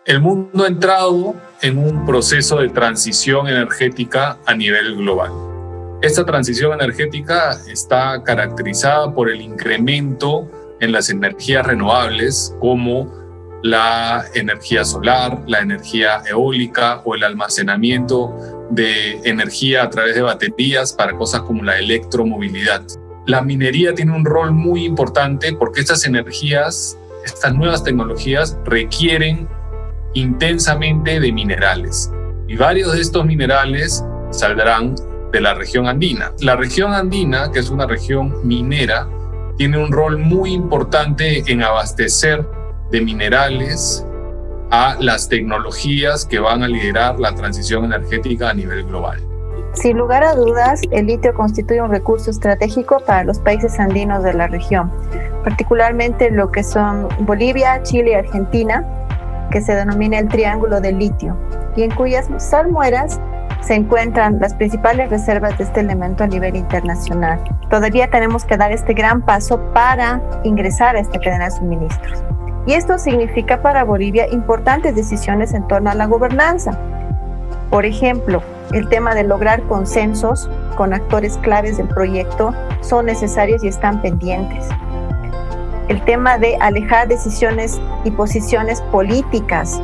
El mundo ha entrado en un proceso de transición energética a nivel global. Esta transición energética está caracterizada por el incremento en las energías renovables como la energía solar, la energía eólica o el almacenamiento de energía a través de baterías para cosas como la electromovilidad. La minería tiene un rol muy importante porque estas energías, estas nuevas tecnologías requieren intensamente de minerales y varios de estos minerales saldrán de la región andina. La región andina, que es una región minera, tiene un rol muy importante en abastecer de minerales a las tecnologías que van a liderar la transición energética a nivel global. Sin lugar a dudas, el litio constituye un recurso estratégico para los países andinos de la región, particularmente lo que son Bolivia, Chile y Argentina, que se denomina el Triángulo del Litio, y en cuyas salmueras se encuentran las principales reservas de este elemento a nivel internacional. Todavía tenemos que dar este gran paso para ingresar a esta cadena de suministros. Y esto significa para Bolivia importantes decisiones en torno a la gobernanza. Por ejemplo, el tema de lograr consensos con actores claves del proyecto son necesarios y están pendientes. El tema de alejar decisiones y posiciones políticas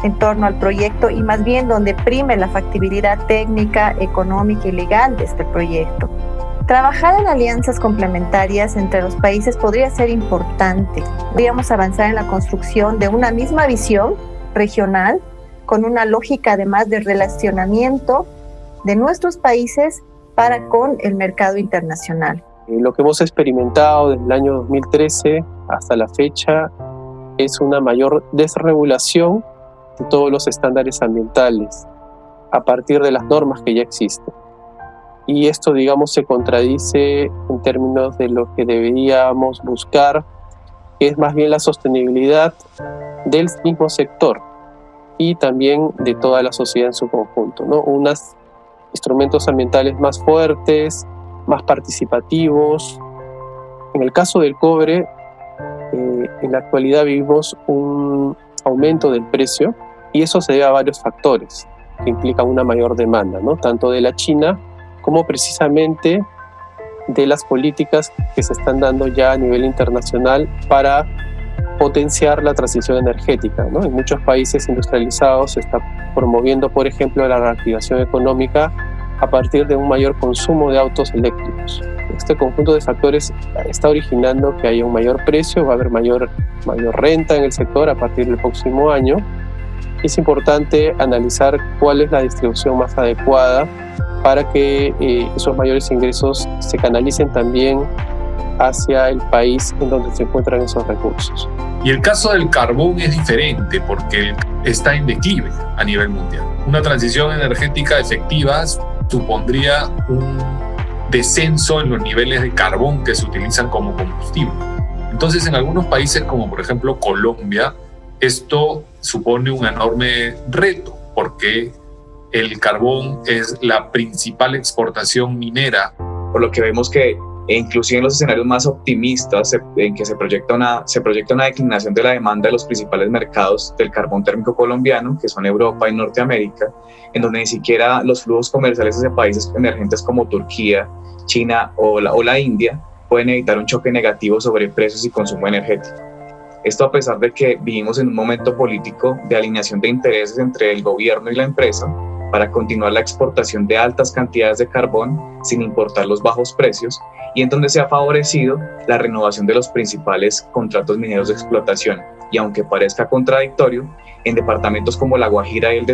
en torno al proyecto y más bien donde prime la factibilidad técnica, económica y legal de este proyecto. Trabajar en alianzas complementarias entre los países podría ser importante. Podríamos avanzar en la construcción de una misma visión regional con una lógica además de relacionamiento de nuestros países para con el mercado internacional. Lo que hemos experimentado desde el año 2013 hasta la fecha es una mayor desregulación de todos los estándares ambientales a partir de las normas que ya existen. Y esto, digamos, se contradice en términos de lo que deberíamos buscar, que es más bien la sostenibilidad del mismo sector y también de toda la sociedad en su conjunto, ¿no? Unos instrumentos ambientales más fuertes, más participativos. En el caso del cobre, en la actualidad vivimos un aumento del precio y eso se debe a varios factores que implican una mayor demanda, ¿no? Tanto de la China como precisamente de las políticas que se están dando ya a nivel internacional para potenciar la transición energética, ¿no? En muchos países industrializados se está promoviendo, por ejemplo, la reactivación económica a partir de un mayor consumo de autos eléctricos. Este conjunto de factores está originando que haya un mayor precio, va a haber mayor renta en el sector a partir del próximo año. Es importante analizar cuál es la distribución más adecuada para que esos mayores ingresos se canalicen también hacia el país en donde se encuentran esos recursos. Y el caso del carbón es diferente porque está en declive a nivel mundial. Una transición energética efectiva supondría un descenso en los niveles de carbón que se utilizan como combustible. Entonces, en algunos países como por ejemplo Colombia, esto supone un enorme reto porque el carbón es la principal exportación minera. Por lo que vemos que inclusive en los escenarios más optimistas en que se proyecta una declinación de la demanda de los principales mercados del carbón térmico colombiano, que son Europa y Norteamérica, en donde ni siquiera los flujos comerciales de países emergentes como Turquía, China o la India pueden evitar un choque negativo sobre precios y consumo energético. Esto a pesar de que vivimos en un momento político de alineación de intereses entre el gobierno y la empresa para continuar la exportación de altas cantidades de carbón sin importar los bajos precios y en donde se ha favorecido la renovación de los principales contratos mineros de explotación. Y aunque parezca contradictorio, en departamentos como La Guajira y el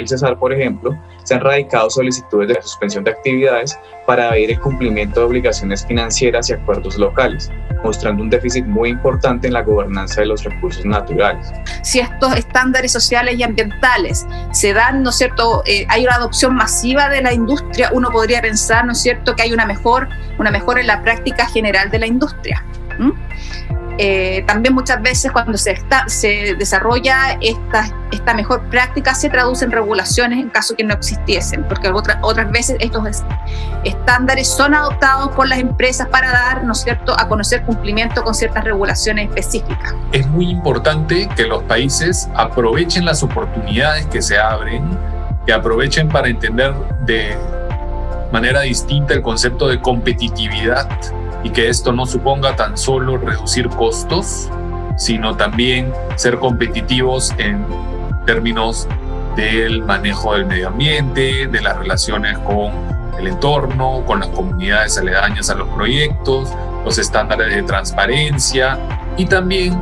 Cesar, por ejemplo, se han radicado solicitudes de suspensión de actividades para ver el cumplimiento de obligaciones financieras y acuerdos locales, mostrando un déficit muy importante en la gobernanza de los recursos naturales. Si estos estándares sociales y ambientales se dan, ¿no es cierto?, hay una adopción masiva de la industria, uno podría pensar, ¿no es cierto?, que hay una mejora en la práctica general de la industria. También muchas veces cuando se desarrolla esta mejor práctica se traduce en regulaciones en caso que no existiesen, porque otras veces estos estándares son adoptados por las empresas para dar, ¿no es cierto?, a conocer cumplimiento con ciertas regulaciones específicas. Es muy importante que los países aprovechen las oportunidades que se abren, que aprovechen para entender de manera distinta el concepto de competitividad, y que esto no suponga tan solo reducir costos, sino también ser competitivos en términos del manejo del medio ambiente, de las relaciones con el entorno, con las comunidades aledañas a los proyectos, los estándares de transparencia, y también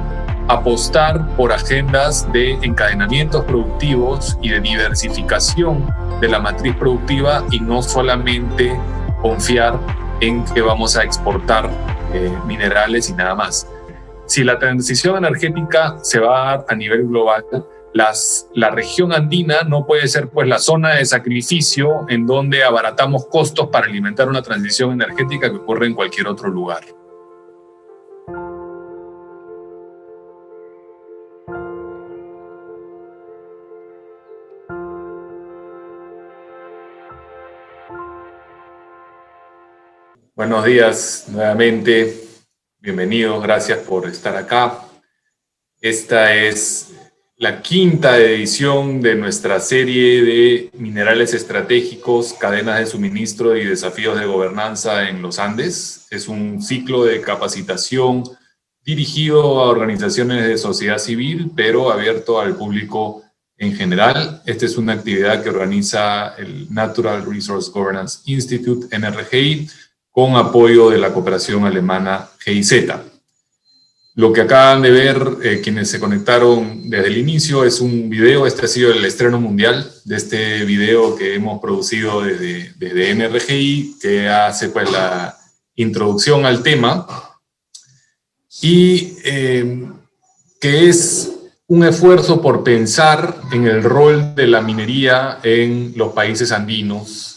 apostar por agendas de encadenamientos productivos y de diversificación de la matriz productiva, y no solamente confiar en que vamos a exportar minerales y nada más. Si la transición energética se va a dar a nivel global, la región andina no puede ser pues la zona de sacrificio en donde abaratamos costos para alimentar una transición energética que ocurre en cualquier otro lugar. Buenos días nuevamente, bienvenidos, gracias por estar acá. Esta es la quinta edición de nuestra serie de minerales estratégicos, cadenas de suministro y desafíos de gobernanza en los Andes. Es un ciclo de capacitación dirigido a organizaciones de sociedad civil, pero abierto al público en general. Esta es una actividad que organiza el Natural Resource Governance Institute, NRGI, con apoyo de la cooperación alemana GIZ. Lo que acaban de ver quienes se conectaron desde el inicio es un video. Este ha sido el estreno mundial de este video que hemos producido desde NRGI, que hace pues la introducción al tema y que es un esfuerzo por pensar en el rol de la minería en los países andinos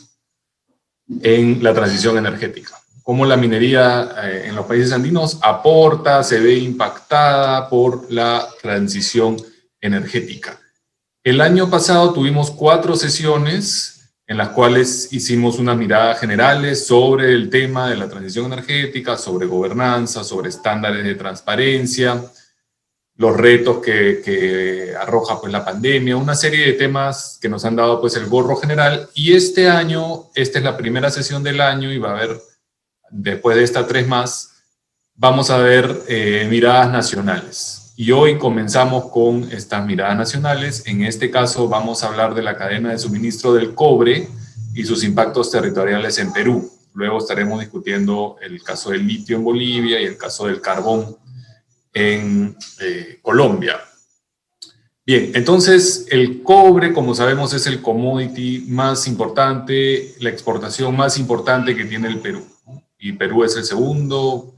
en la transición energética. Cómo la minería en los países andinos aporta, se ve impactada por la transición energética. El año pasado tuvimos 4 sesiones en las cuales hicimos unas miradas generales sobre el tema de la transición energética, sobre gobernanza, sobre estándares de transparencia, los retos que arroja pues la pandemia, una serie de temas que nos han dado pues el gorro general. Y este año, esta es la primera sesión del año y va a haber, después de estas 3 más, vamos a ver miradas nacionales. Y hoy comenzamos con estas miradas nacionales. En este caso vamos a hablar de la cadena de suministro del cobre y sus impactos territoriales en Perú. Luego estaremos discutiendo el caso del litio en Bolivia y el caso del carbón en Colombia. Bien, entonces el cobre, como sabemos, es el commodity más importante, la exportación más importante que tiene el Perú, ¿no? Y Perú es el segundo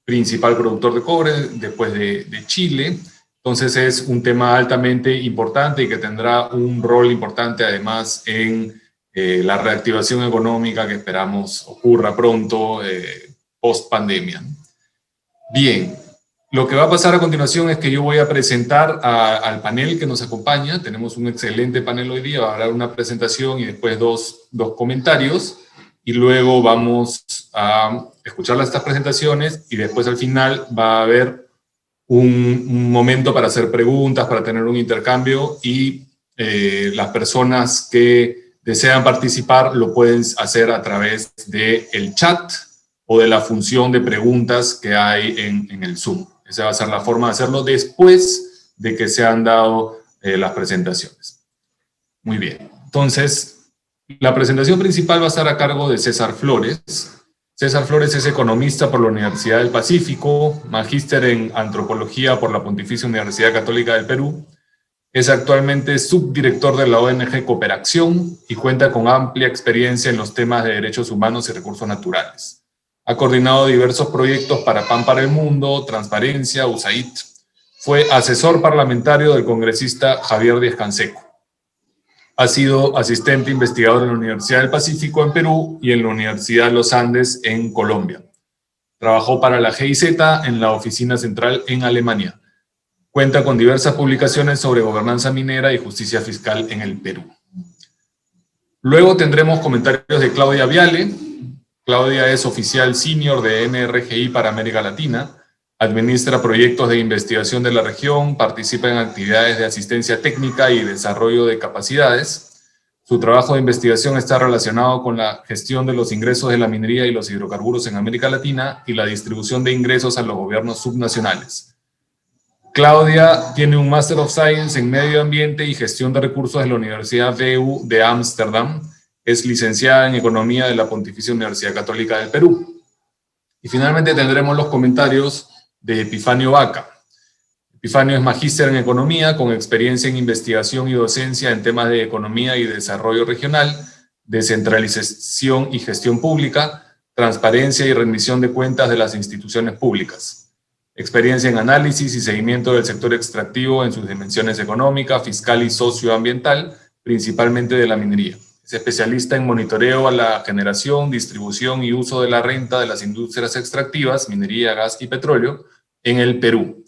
principal productor de cobre después de Chile. Entonces es un tema altamente importante y que tendrá un rol importante además en la reactivación económica que esperamos ocurra pronto post pandemia. Bien. Lo que va a pasar a continuación es que yo voy a presentar al panel que nos acompaña. Tenemos un excelente panel hoy día. Va a haber una presentación y después dos comentarios. Y luego vamos a escuchar estas presentaciones y después al final va a haber un momento para hacer preguntas, para tener un intercambio y las personas que desean participar lo pueden hacer a través del chat o de la función de preguntas que hay en el Zoom. Esa va a ser la forma de hacerlo después de que se han dado las presentaciones. Muy bien. Entonces, la presentación principal va a estar a cargo de César Flores. César Flores es economista por la Universidad del Pacífico, magíster en antropología por la Pontificia Universidad Católica del Perú. Es actualmente subdirector de la ONG Cooperación y cuenta con amplia experiencia en los temas de derechos humanos y recursos naturales. Ha coordinado diversos proyectos para Pan para el Mundo, Transparencia, USAID. Fue asesor parlamentario del congresista Javier Díaz-Canseco. Ha sido asistente investigador en la Universidad del Pacífico en Perú y en la Universidad de los Andes en Colombia. Trabajó para la GIZ en la oficina central en Alemania. Cuenta con diversas publicaciones sobre gobernanza minera y justicia fiscal en el Perú. Luego tendremos comentarios de Claudia Viale. Claudia es oficial senior de NRGI para América Latina, administra proyectos de investigación de la región, participa en actividades de asistencia técnica y desarrollo de capacidades. Su trabajo de investigación está relacionado con la gestión de los ingresos de la minería y los hidrocarburos en América Latina y la distribución de ingresos a los gobiernos subnacionales. Claudia tiene un Master of Science en Medio Ambiente y Gestión de Recursos de la Universidad VU de Ámsterdam. Es licenciada en Economía de la Pontificia Universidad Católica del Perú. Y finalmente tendremos los comentarios de Epifanio Vaca. Epifanio es magíster en Economía, con experiencia en investigación y docencia en temas de economía y desarrollo regional, descentralización y gestión pública, transparencia y rendición de cuentas de las instituciones públicas. Experiencia en análisis y seguimiento del sector extractivo en sus dimensiones económica, fiscal y socioambiental, principalmente de la minería. Es especialista en monitoreo a la generación, distribución y uso de la renta de las industrias extractivas, minería, gas y petróleo, en el Perú.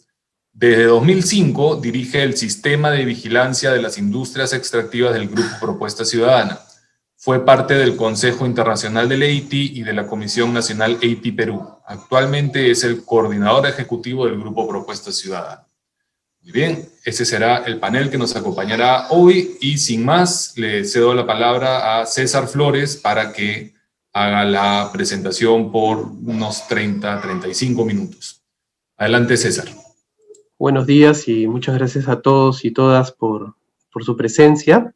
Desde 2005 dirige el Sistema de Vigilancia de las Industrias Extractivas del Grupo Propuesta Ciudadana. Fue parte del Consejo Internacional del EITI y de la Comisión Nacional EITI Perú. Actualmente es el coordinador ejecutivo del Grupo Propuesta Ciudadana. Muy bien, ese será el panel que nos acompañará hoy y sin más le cedo la palabra a César Flores para que haga la presentación por unos 30-35 minutos. Adelante, César. Buenos días y muchas gracias a todos y todas por su presencia.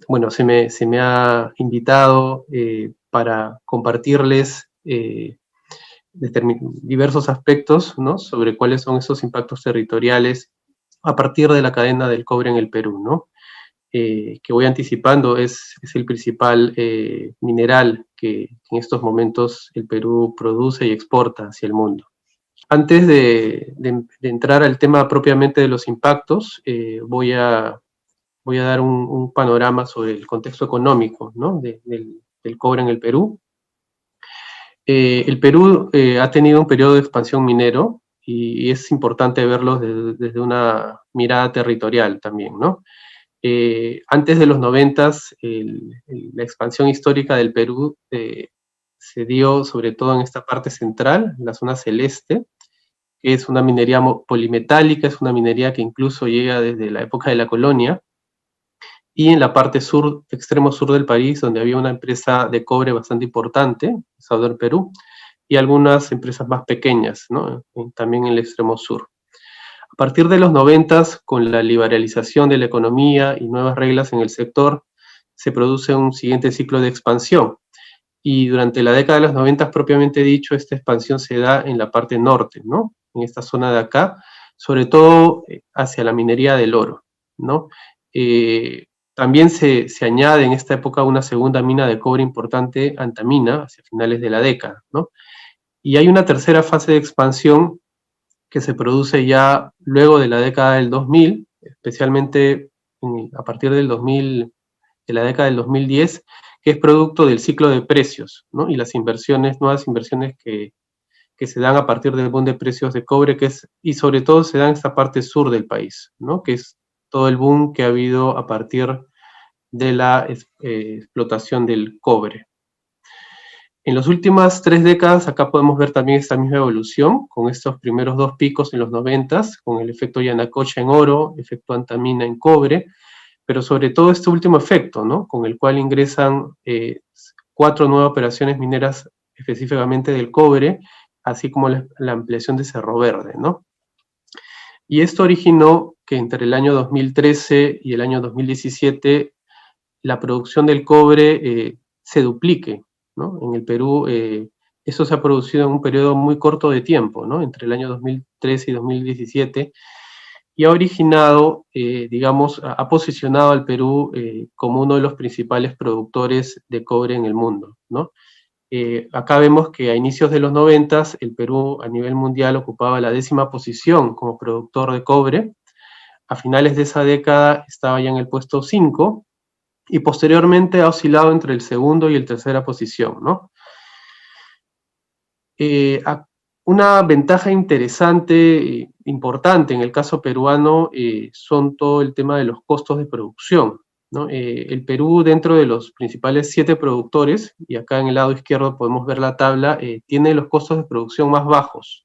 Bueno, se me ha invitado para compartirles diversos aspectos, ¿no?, sobre cuáles son esos impactos territoriales a partir de la cadena del cobre en el Perú, ¿no? Que voy anticipando es el principal mineral que en estos momentos el Perú produce y exporta hacia el mundo. Antes de entrar al tema propiamente de los impactos, voy a dar un panorama sobre el contexto económico, ¿no?, del cobre en el Perú. El Perú ha tenido un periodo de expansión minero y es importante verlo desde una mirada territorial también, ¿no? Antes de los 90s, la expansión histórica del Perú se dio sobre todo en esta parte central, la zona celeste, que es una minería polimetálica, es una minería que incluso llega desde la época de la colonia, y en la parte sur, extremo sur del país, donde había una empresa de cobre bastante importante, Southern Perú, y algunas empresas más pequeñas, ¿no?, también en el extremo sur. A partir de los 90s, con la liberalización de la economía y nuevas reglas en el sector, se produce un siguiente ciclo de expansión. Y durante la década de los 90, propiamente dicho, esta expansión se da en la parte norte, ¿no?, en esta zona de acá, sobre todo hacia la minería del oro, ¿no? También se añade en esta época una segunda mina de cobre importante, Antamina, hacia finales de la década, ¿no? Y hay una tercera fase de expansión que se produce ya luego de la década del 2000, especialmente a partir del 2000, de la década del 2010, que es producto del ciclo de precios, ¿no?, y las inversiones, nuevas inversiones que se dan a partir del boom de precios de cobre, y sobre todo se da en esta parte sur del país, ¿no?, que es todo el boom que ha habido a partir de la explotación del cobre. En las últimas 3 décadas, acá podemos ver también esta misma evolución, con estos primeros 2 picos en los 90s, con el efecto Yanacocha en oro, efecto Antamina en cobre, pero sobre todo este último efecto, ¿no?, con el cual ingresan 4 nuevas operaciones mineras específicamente del cobre, así como la ampliación de Cerro Verde, ¿no? Y esto originó que entre el año 2013 y el año 2017 la producción del cobre se duplique, ¿no? En el Perú eso se ha producido en un periodo muy corto de tiempo, ¿no?, entre el año 2013 y 2017, y ha originado, digamos, ha posicionado al Perú como uno de los principales productores de cobre en el mundo, ¿no? Acá vemos que a inicios de los 90s el Perú a nivel mundial ocupaba la 10ª posición como productor de cobre. A finales de esa década estaba ya en el puesto 5 y posteriormente ha oscilado entre el segundo y el tercera posición, ¿no? Una ventaja interesante, importante en el caso peruano, son todo el tema de los costos de producción, ¿no? El Perú, dentro de los principales 7 productores, y acá en el lado izquierdo podemos ver la tabla, tiene los costos de producción más bajos,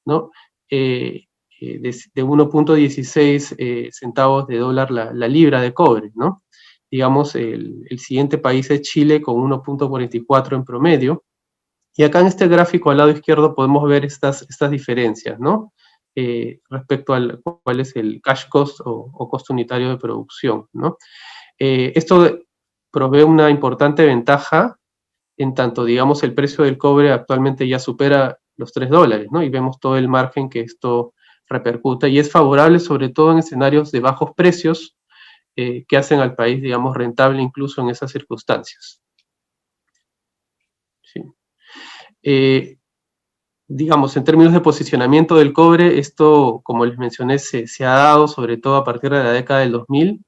¿no? De 1.16 centavos de dólar la libra de cobre, ¿no? Digamos, el siguiente país es Chile con 1.44 en promedio. Y acá en este gráfico al lado izquierdo podemos ver estas diferencias, ¿no? Respecto al cuál es el cash cost o costo unitario de producción, ¿no? Esto provee una importante ventaja en tanto, digamos, el precio del cobre actualmente ya supera los $3, ¿no? Y vemos todo el margen que esto repercute y es favorable sobre todo en escenarios de bajos precios que hacen al país, digamos, rentable incluso en esas circunstancias. Sí. Digamos, en términos de posicionamiento del cobre, esto, como les mencioné, se ha dado sobre todo a partir de la década del 2000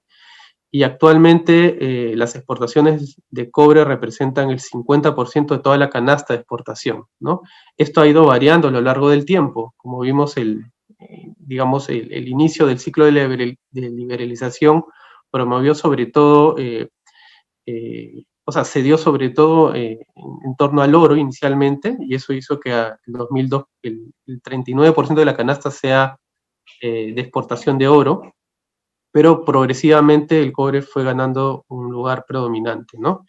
y actualmente las exportaciones de cobre representan el 50% de toda la canasta de exportación, ¿no? Esto ha ido variando a lo largo del tiempo, como vimos digamos, el inicio del ciclo de liberalización promovió sobre todo o sea, se dio sobre todo en torno al oro inicialmente, y eso hizo que en 2002 el 39% de la canasta sea de exportación de oro, pero progresivamente el cobre fue ganando un lugar predominante, ¿no?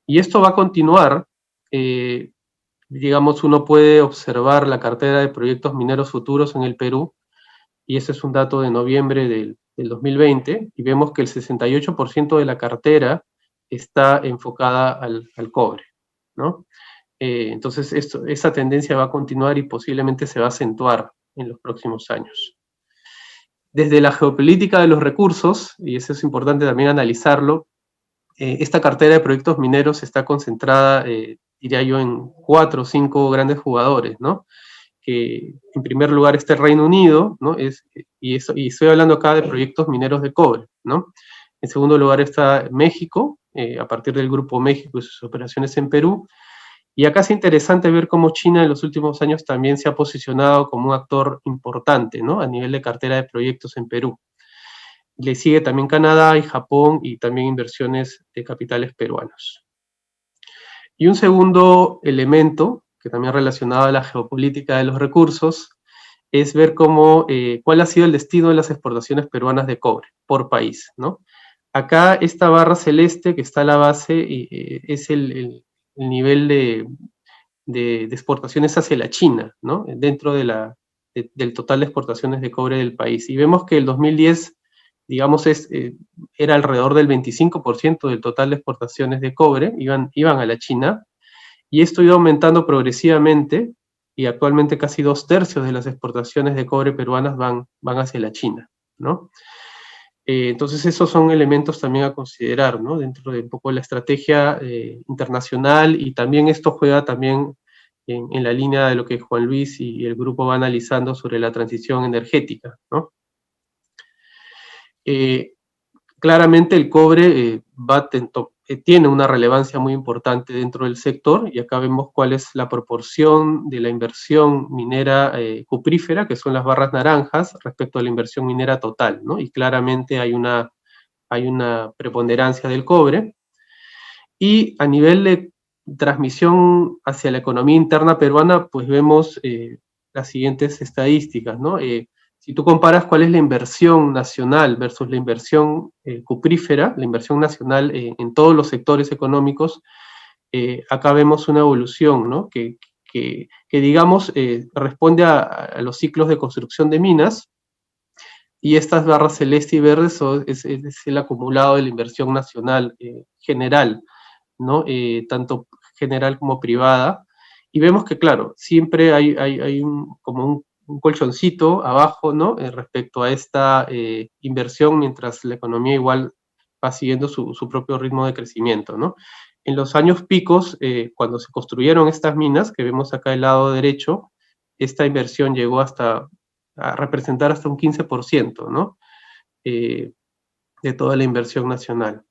Y esto va a continuar, digamos, uno puede observar la cartera de proyectos mineros futuros en el Perú, y ese es un dato de noviembre del 2020, y vemos que el 68% de la cartera está enfocada al cobre, ¿no? Entonces, esa tendencia va a continuar y posiblemente se va a acentuar en los próximos años. Desde la geopolítica de los recursos, y eso es importante también analizarlo, esta cartera de proyectos mineros está concentrada, diría yo, en 4 o 5 grandes jugadores, ¿no? Que en primer lugar está el Reino Unido, ¿no? Y estoy hablando acá de proyectos mineros de cobre, ¿no? En segundo lugar está México, a partir del Grupo México y sus operaciones en Perú. Y acá es interesante ver cómo China en los últimos años también se ha posicionado como un actor importante, ¿no? A nivel de cartera de proyectos en Perú. Le sigue también Canadá y Japón y también inversiones de capitales peruanos. Y un segundo elemento, que también relacionado a la geopolítica de los recursos, es ver cuál ha sido el destino de las exportaciones peruanas de cobre por país, ¿no? Acá esta barra celeste que está a la base es el nivel de exportaciones hacia la China, ¿no? Dentro del total de exportaciones de cobre del país. Y vemos que el 2010, digamos, era alrededor del 25% del total de exportaciones de cobre, iban a la China, y esto iba aumentando progresivamente, y actualmente casi 2/3 de las exportaciones de cobre peruanas van hacia la China, ¿no? Entonces esos son elementos también a considerar, ¿no? Dentro de un poco la estrategia internacional, y también esto juega también en la línea de lo que Juan Luis y el grupo va analizando sobre la transición energética, ¿no? Claramente el cobre tiene una relevancia muy importante dentro del sector, y acá vemos cuál es la proporción de la inversión minera cuprífera, que son las barras naranjas, respecto a la inversión minera total, ¿no? Y claramente hay una preponderancia del cobre. Y a nivel de transmisión hacia la economía interna peruana, pues vemos las siguientes estadísticas, ¿no? Si tú comparas cuál es la inversión nacional versus la inversión cuprífera, la inversión nacional en todos los sectores económicos, acá vemos una evolución, ¿no? Que digamos, responde a los ciclos de construcción de minas, y estas barras celeste y verde es el acumulado de la inversión nacional general, ¿no? Tanto general como privada. Y vemos que, claro, siempre hay como un colchoncito abajo, ¿no? Respecto a esta inversión, mientras la economía igual va siguiendo su propio ritmo de crecimiento, ¿no? En los años picos, cuando se construyeron estas minas, que vemos acá del lado derecho, esta inversión llegó a representar hasta un 15%, ¿no? De toda la inversión nacional.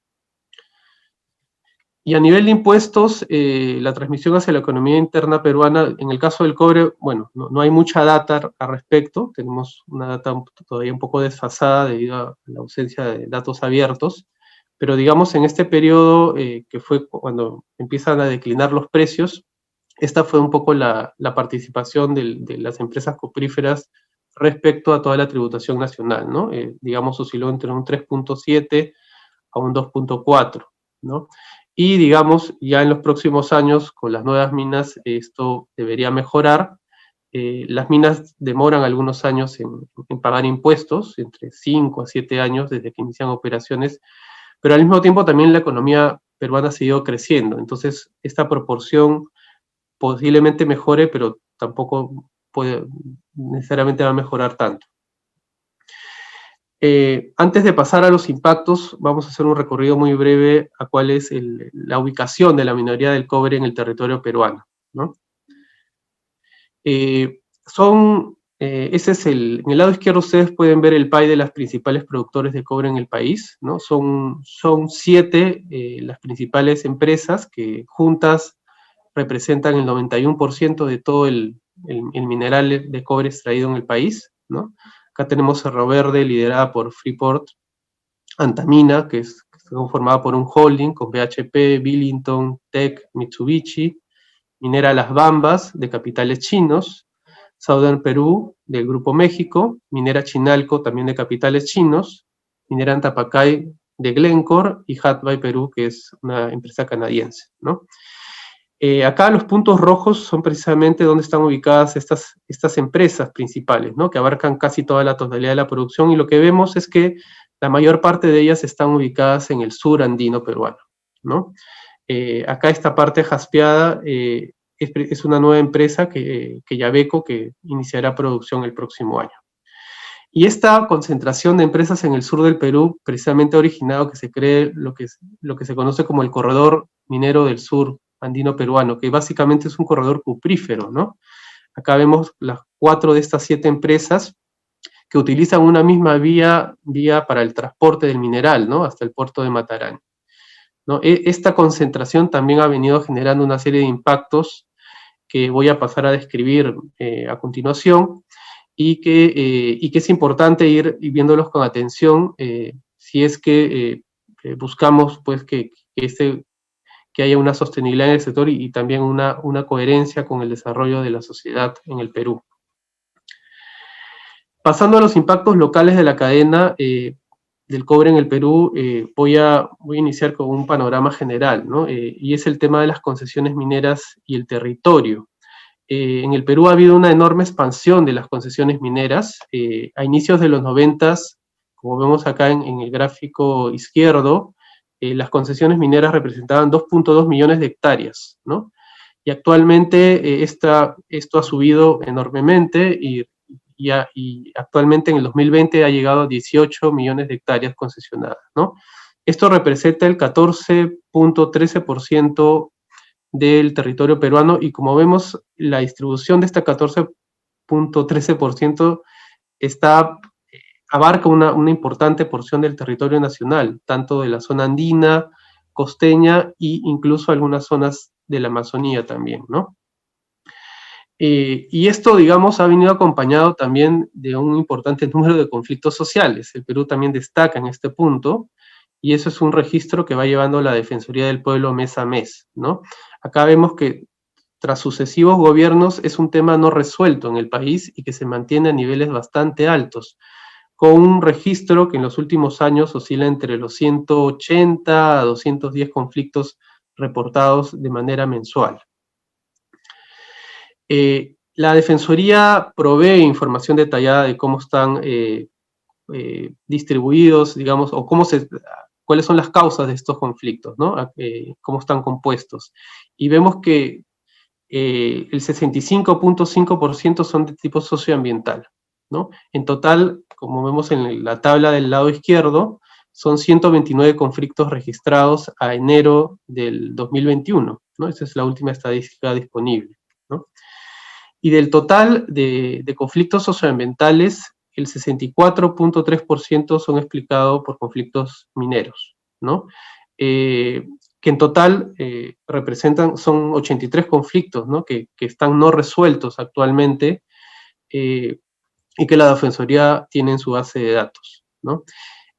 Y a nivel de impuestos, la transmisión hacia la economía interna peruana, en el caso del cobre, bueno, no hay mucha data al respecto, tenemos una data todavía un poco desfasada debido a la ausencia de datos abiertos, pero digamos en este periodo que fue cuando empiezan a declinar los precios, esta fue un poco la participación de las empresas copríferas respecto a toda la tributación nacional, ¿no? Digamos, osciló entre un 3.7 a un 2.4, ¿no? Y digamos, ya en los próximos años, con las nuevas minas, esto debería mejorar. Las minas demoran algunos años en pagar impuestos, entre 5 a 7 años desde que inician operaciones, pero al mismo tiempo también la economía peruana ha seguido creciendo. Entonces, esta proporción posiblemente mejore, pero tampoco necesariamente va a mejorar tanto. Antes de pasar a los impactos, vamos a hacer un recorrido muy breve a cuál es la ubicación de la minería del cobre en el territorio peruano, ¿no? Ese es en el lado izquierdo ustedes pueden ver el pie de las principales productores de cobre en el país, ¿no? Son 7 las principales empresas que juntas representan el 91% de todo el mineral de cobre extraído en el país, ¿no? Acá tenemos Cerro Verde, liderada por Freeport, Antamina, que está conformada por un holding con BHP, Billington, Teck, Mitsubishi, Minera Las Bambas, de capitales chinos, Southern Perú, del Grupo México, Minera Chinalco, también de capitales chinos, Minera Antapacay, de Glencore, y Hatbay Perú, que es una empresa canadiense, ¿no? Acá los puntos rojos son precisamente donde están ubicadas estas empresas principales, ¿no? Que abarcan casi toda la totalidad de la producción, y lo que vemos es que la mayor parte de ellas están ubicadas en el sur andino peruano, ¿no? Acá esta parte jaspeada es una nueva empresa que Yabeco, que iniciará producción el próximo año. Y esta concentración de empresas en el sur del Perú precisamente ha originado que se cree lo que se conoce como el corredor minero del sur andino peruano, que básicamente es un corredor cuprífero, ¿no? Acá vemos las 4 de estas 7 empresas que utilizan una misma vía para el transporte del mineral, ¿no? Hasta el puerto de Matarán, ¿no? Esta concentración también ha venido generando una serie de impactos que voy a pasar a describir a continuación, y que es importante ir viéndolos con atención si es que buscamos pues que haya una sostenibilidad en el sector y también una coherencia con el desarrollo de la sociedad en el Perú. Pasando a los impactos locales de la cadena del cobre en el Perú, voy a iniciar con un panorama general, ¿no? Y es el tema de las concesiones mineras y el territorio. En el Perú ha habido una enorme expansión de las concesiones mineras. A inicios de los 90s, como vemos acá en el gráfico izquierdo, las concesiones mineras representaban 2.2 millones de hectáreas, ¿no? Y actualmente esto ha subido enormemente y actualmente en el 2020 ha llegado a 18 millones de hectáreas concesionadas, ¿no? Esto representa el 14.13% del territorio peruano, y como vemos, la distribución de este 14.13% abarca una importante porción del territorio nacional, tanto de la zona andina, costeña e incluso algunas zonas de la Amazonía también, ¿no? Y esto, digamos, ha venido acompañado también de un importante número de conflictos sociales. El Perú también destaca en este punto, y eso es un registro que va llevando la Defensoría del Pueblo mes a mes, ¿no? Acá vemos que tras sucesivos gobiernos es un tema no resuelto en el país y que se mantiene a niveles bastante altos, con un registro que en los últimos años oscila entre los 180 a 210 conflictos reportados de manera mensual. La Defensoría provee información detallada de cómo están distribuidos, digamos, o cuáles son las causas de estos conflictos, ¿no? Cómo están compuestos. Y vemos que el 65.5% son de tipo socioambiental, ¿no? En total, como vemos en la tabla del lado izquierdo, son 129 conflictos registrados a enero del 2021, ¿no? Esa es la última estadística disponible, ¿no? Y del total de conflictos socioambientales, el 64.3% son explicados por conflictos mineros, ¿no? Que que en total son 83 conflictos, ¿no? que están no resueltos actualmente, y que la Defensoría tiene en su base de datos, ¿no?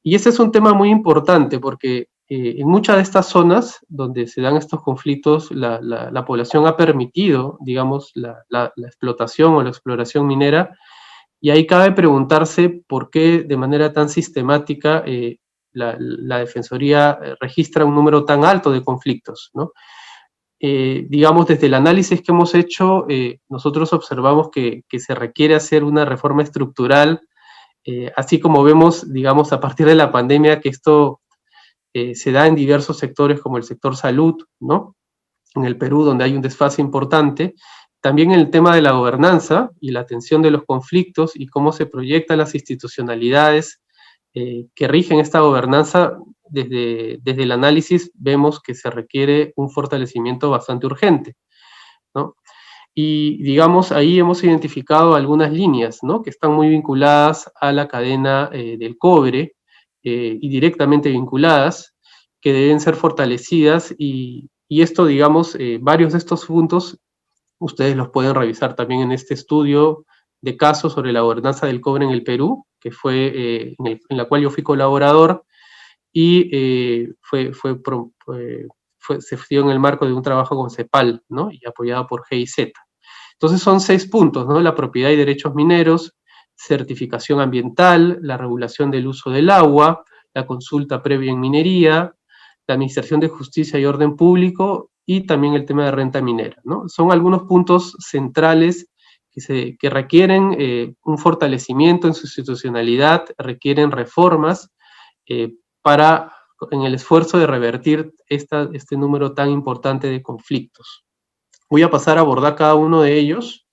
Y ese es un tema muy importante porque en muchas de estas zonas donde se dan estos conflictos, la población ha permitido, digamos, la explotación o la exploración minera, y ahí cabe preguntarse por qué de manera tan sistemática la Defensoría registra un número tan alto de conflictos, ¿no? Digamos, desde el análisis que hemos hecho, nosotros observamos que se requiere hacer una reforma estructural, así como vemos, digamos, a partir de la pandemia, que esto se da en diversos sectores como el sector salud, ¿no? En el Perú, donde hay un desfase importante. También el tema de la gobernanza y la atención de los conflictos y cómo se proyectan las institucionalidades que rigen esta gobernanza. Desde el análisis vemos que se requiere un fortalecimiento bastante urgente, ¿no? Y digamos, ahí hemos identificado algunas líneas, ¿no? Que están muy vinculadas a la cadena del cobre y directamente vinculadas, que deben ser fortalecidas, y esto, digamos, varios de estos puntos ustedes los pueden revisar también en este estudio de casos sobre la gobernanza del cobre en el Perú, que fue en la cual yo fui colaborador, y se dio en el marco de un trabajo con CEPAL, ¿no? Y apoyado por GIZ. Entonces son 6 puntos, ¿no? La propiedad y derechos mineros, certificación ambiental, la regulación del uso del agua, la consulta previa en minería, la administración de justicia y orden público, y también el tema de renta minera, ¿no? Son algunos puntos centrales que requieren un fortalecimiento en su institucionalidad, requieren reformas en el esfuerzo de revertir este número tan importante de conflictos. Voy a pasar a abordar cada uno de ellos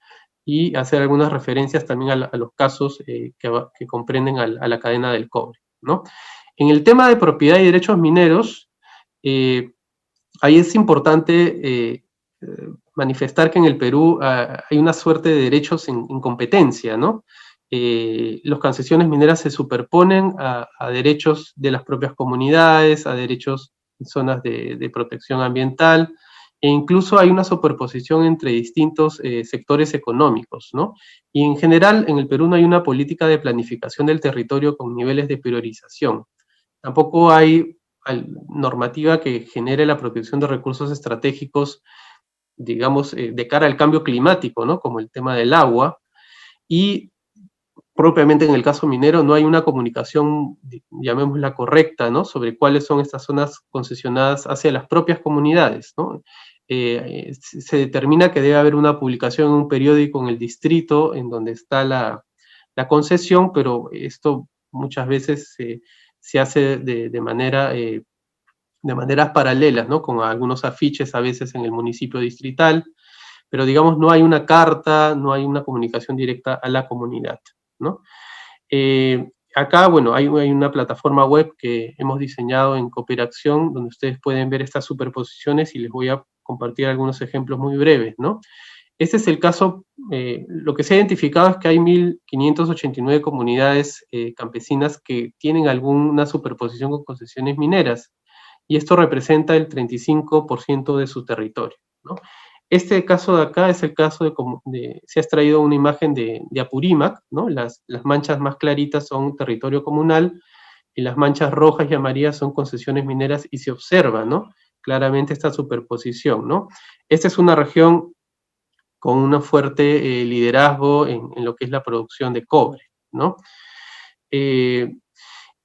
y hacer algunas referencias también a los casos que comprenden a la cadena del cobre, ¿no? En el tema de propiedad y derechos mineros, ahí es importante manifestar que en el Perú hay una suerte de derechos en competencia, ¿no? Las concesiones mineras se superponen a derechos de las propias comunidades, a derechos en zonas de protección ambiental, e incluso hay una superposición entre distintos sectores económicos, ¿no? Y en general, en el Perú no hay una política de planificación del territorio con niveles de priorización. Tampoco hay normativa que genere la protección de recursos estratégicos, digamos, de cara al cambio climático, ¿no? Como el tema del agua. Y propiamente en el caso minero no hay una comunicación, llamémosla correcta, ¿no? Sobre cuáles son estas zonas concesionadas hacia las propias comunidades, ¿no? Se determina que debe haber una publicación en un periódico en el distrito en donde está la concesión, pero esto muchas veces se hace de maneras paralelas, ¿no? Con algunos afiches a veces en el municipio distrital, pero digamos no hay una carta, no hay una comunicación directa a la comunidad, ¿no? Acá, bueno, hay una plataforma web que hemos diseñado en Cooperacción, donde ustedes pueden ver estas superposiciones, y les voy a compartir algunos ejemplos muy breves, ¿no? Este es el caso, lo que se ha identificado es que hay 1.589 comunidades campesinas que tienen alguna superposición con concesiones mineras, y esto representa el 35% de su territorio, ¿no? Este caso de acá es el caso se ha extraído una imagen de Apurímac, ¿no? Las manchas más claritas son territorio comunal, y las manchas rojas y amarillas son concesiones mineras, y se observa, ¿no? Claramente esta superposición, ¿no? Esta es una región con un fuerte liderazgo en lo que es la producción de cobre, ¿no?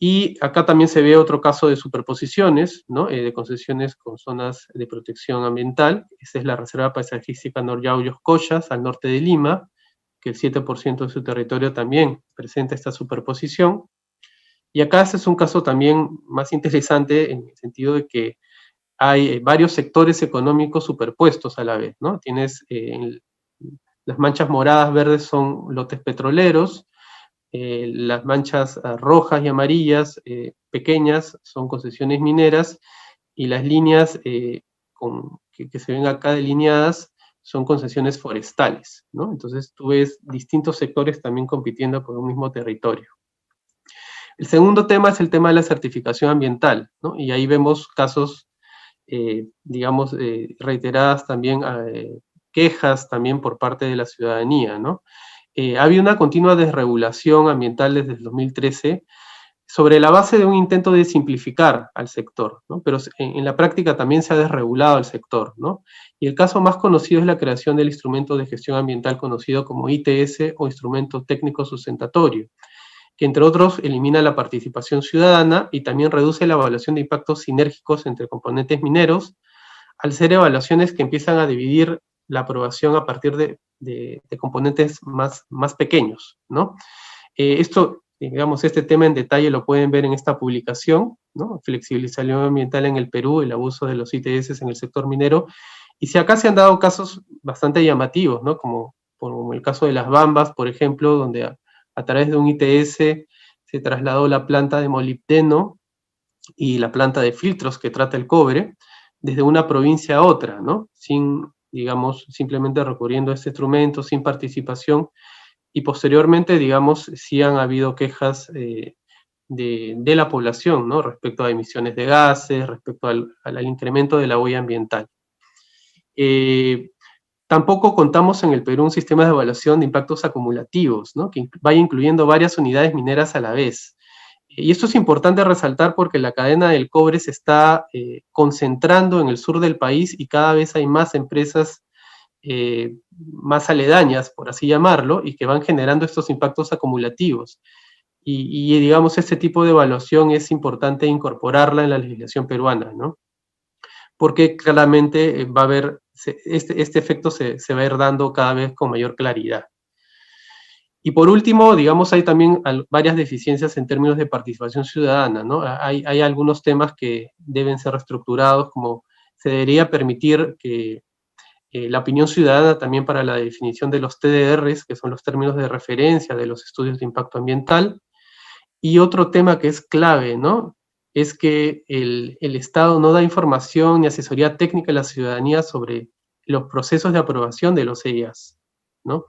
Y acá también se ve otro caso de superposiciones, ¿no? De concesiones con zonas de protección ambiental. Esta es la Reserva Paisajística Noryauyos-Collas, al norte de Lima, que el 7% de su territorio también presenta esta superposición. Y acá este es un caso también más interesante en el sentido de que hay varios sectores económicos superpuestos a la vez, ¿no? Tienes las manchas moradas, verdes son lotes petroleros, las manchas rojas y amarillas pequeñas son concesiones mineras, y las líneas que se ven acá delineadas son concesiones forestales, ¿no? Entonces tú ves distintos sectores también compitiendo por un mismo territorio. El segundo tema es el tema de la certificación ambiental, ¿no? Y ahí vemos casos digamos, reiteradas también quejas también por parte de la ciudadanía, ¿no? Había una continua desregulación ambiental desde el 2013 sobre la base de un intento de simplificar al sector, ¿no? Pero en la práctica también se ha desregulado el sector, ¿no? Y el caso más conocido es la creación del instrumento de gestión ambiental conocido como ITS o Instrumento Técnico Sustentatorio, que entre otros elimina la participación ciudadana y también reduce la evaluación de impactos sinérgicos entre componentes mineros, al ser evaluaciones que empiezan a dividir la aprobación a partir de componentes más pequeños, ¿no? Esto, digamos, este tema en detalle lo pueden ver en esta publicación, ¿no? Flexibilización ambiental en el Perú, el abuso de los ITS en el sector minero, y si acá se han dado casos bastante llamativos, ¿no? Como el caso de las Bambas, por ejemplo, donde a través de un ITS se trasladó la planta de molibdeno y la planta de filtros que trata el cobre desde una provincia a otra, ¿no? Sin, digamos, simplemente recurriendo a este instrumento, sin participación, y posteriormente, digamos, sí han habido quejas de la población, ¿no? Respecto a emisiones de gases, respecto al incremento de la huella ambiental. Tampoco contamos en el Perú un sistema de evaluación de impactos acumulativos, ¿no? Que vaya incluyendo varias unidades mineras a la vez. Y esto es importante resaltar porque la cadena del cobre se está concentrando en el sur del país y cada vez hay más empresas más aledañas, por así llamarlo, y que van generando estos impactos acumulativos. Y digamos, este tipo de evaluación es importante incorporarla en la legislación peruana, ¿no? Porque claramente va a haber, este efecto se va a ir dando cada vez con mayor claridad. Y por último, digamos, hay también varias deficiencias en términos de participación ciudadana, ¿no? Hay algunos temas que deben ser reestructurados, como se debería permitir que la opinión ciudadana también para la definición de los TDRs, que son los términos de referencia de los estudios de impacto ambiental. Y otro tema que es clave, ¿no? Es que el Estado no da información ni asesoría técnica a la ciudadanía sobre los procesos de aprobación de los EIAs, ¿no?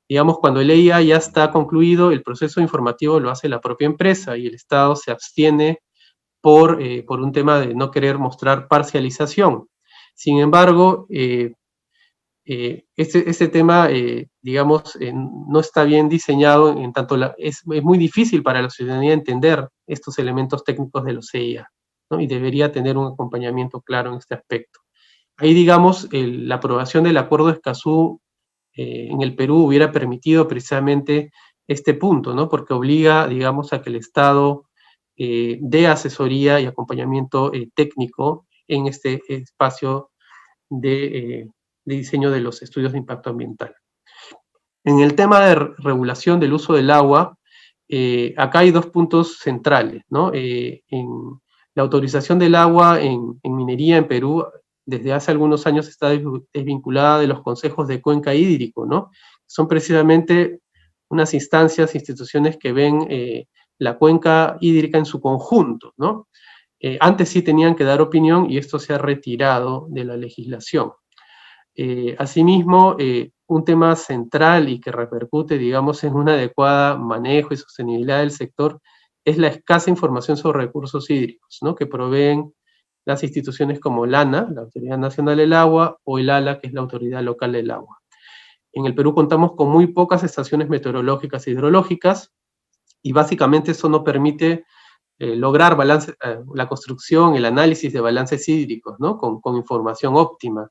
Digamos, cuando el EIA ya está concluido, el proceso informativo lo hace la propia empresa y el Estado se abstiene por un tema de no querer mostrar parcialización. Sin embargo, este tema, digamos, no está bien diseñado, en tanto es muy difícil para la ciudadanía entender estos elementos técnicos de los EIA, ¿no? Y debería tener un acompañamiento claro en este aspecto. Ahí, digamos, la aprobación del Acuerdo de Escazú en el Perú hubiera permitido precisamente este punto, ¿no? Porque obliga, digamos, a que el Estado dé asesoría y acompañamiento técnico en este espacio de diseño de los estudios de impacto ambiental. En el tema de regulación del uso del agua, acá hay dos puntos centrales, ¿no? En la autorización del agua en minería en Perú, desde hace algunos años está desvinculada de los consejos de cuenca hídrico, ¿no? Son precisamente unas instancias, instituciones que ven la cuenca hídrica en su conjunto, ¿no? Antes sí tenían que dar opinión y esto se ha retirado de la legislación. Asimismo, un tema central y que repercute, digamos, en un adecuado manejo y sostenibilidad del sector es la escasa información sobre recursos hídricos, ¿no? Que proveen las instituciones como LANA, la Autoridad Nacional del Agua, o el ALA, que es la Autoridad Local del Agua. En el Perú contamos con muy pocas estaciones meteorológicas e hidrológicas y básicamente eso no permite lograr la construcción, el análisis de balances hídricos, ¿no? Con información óptima.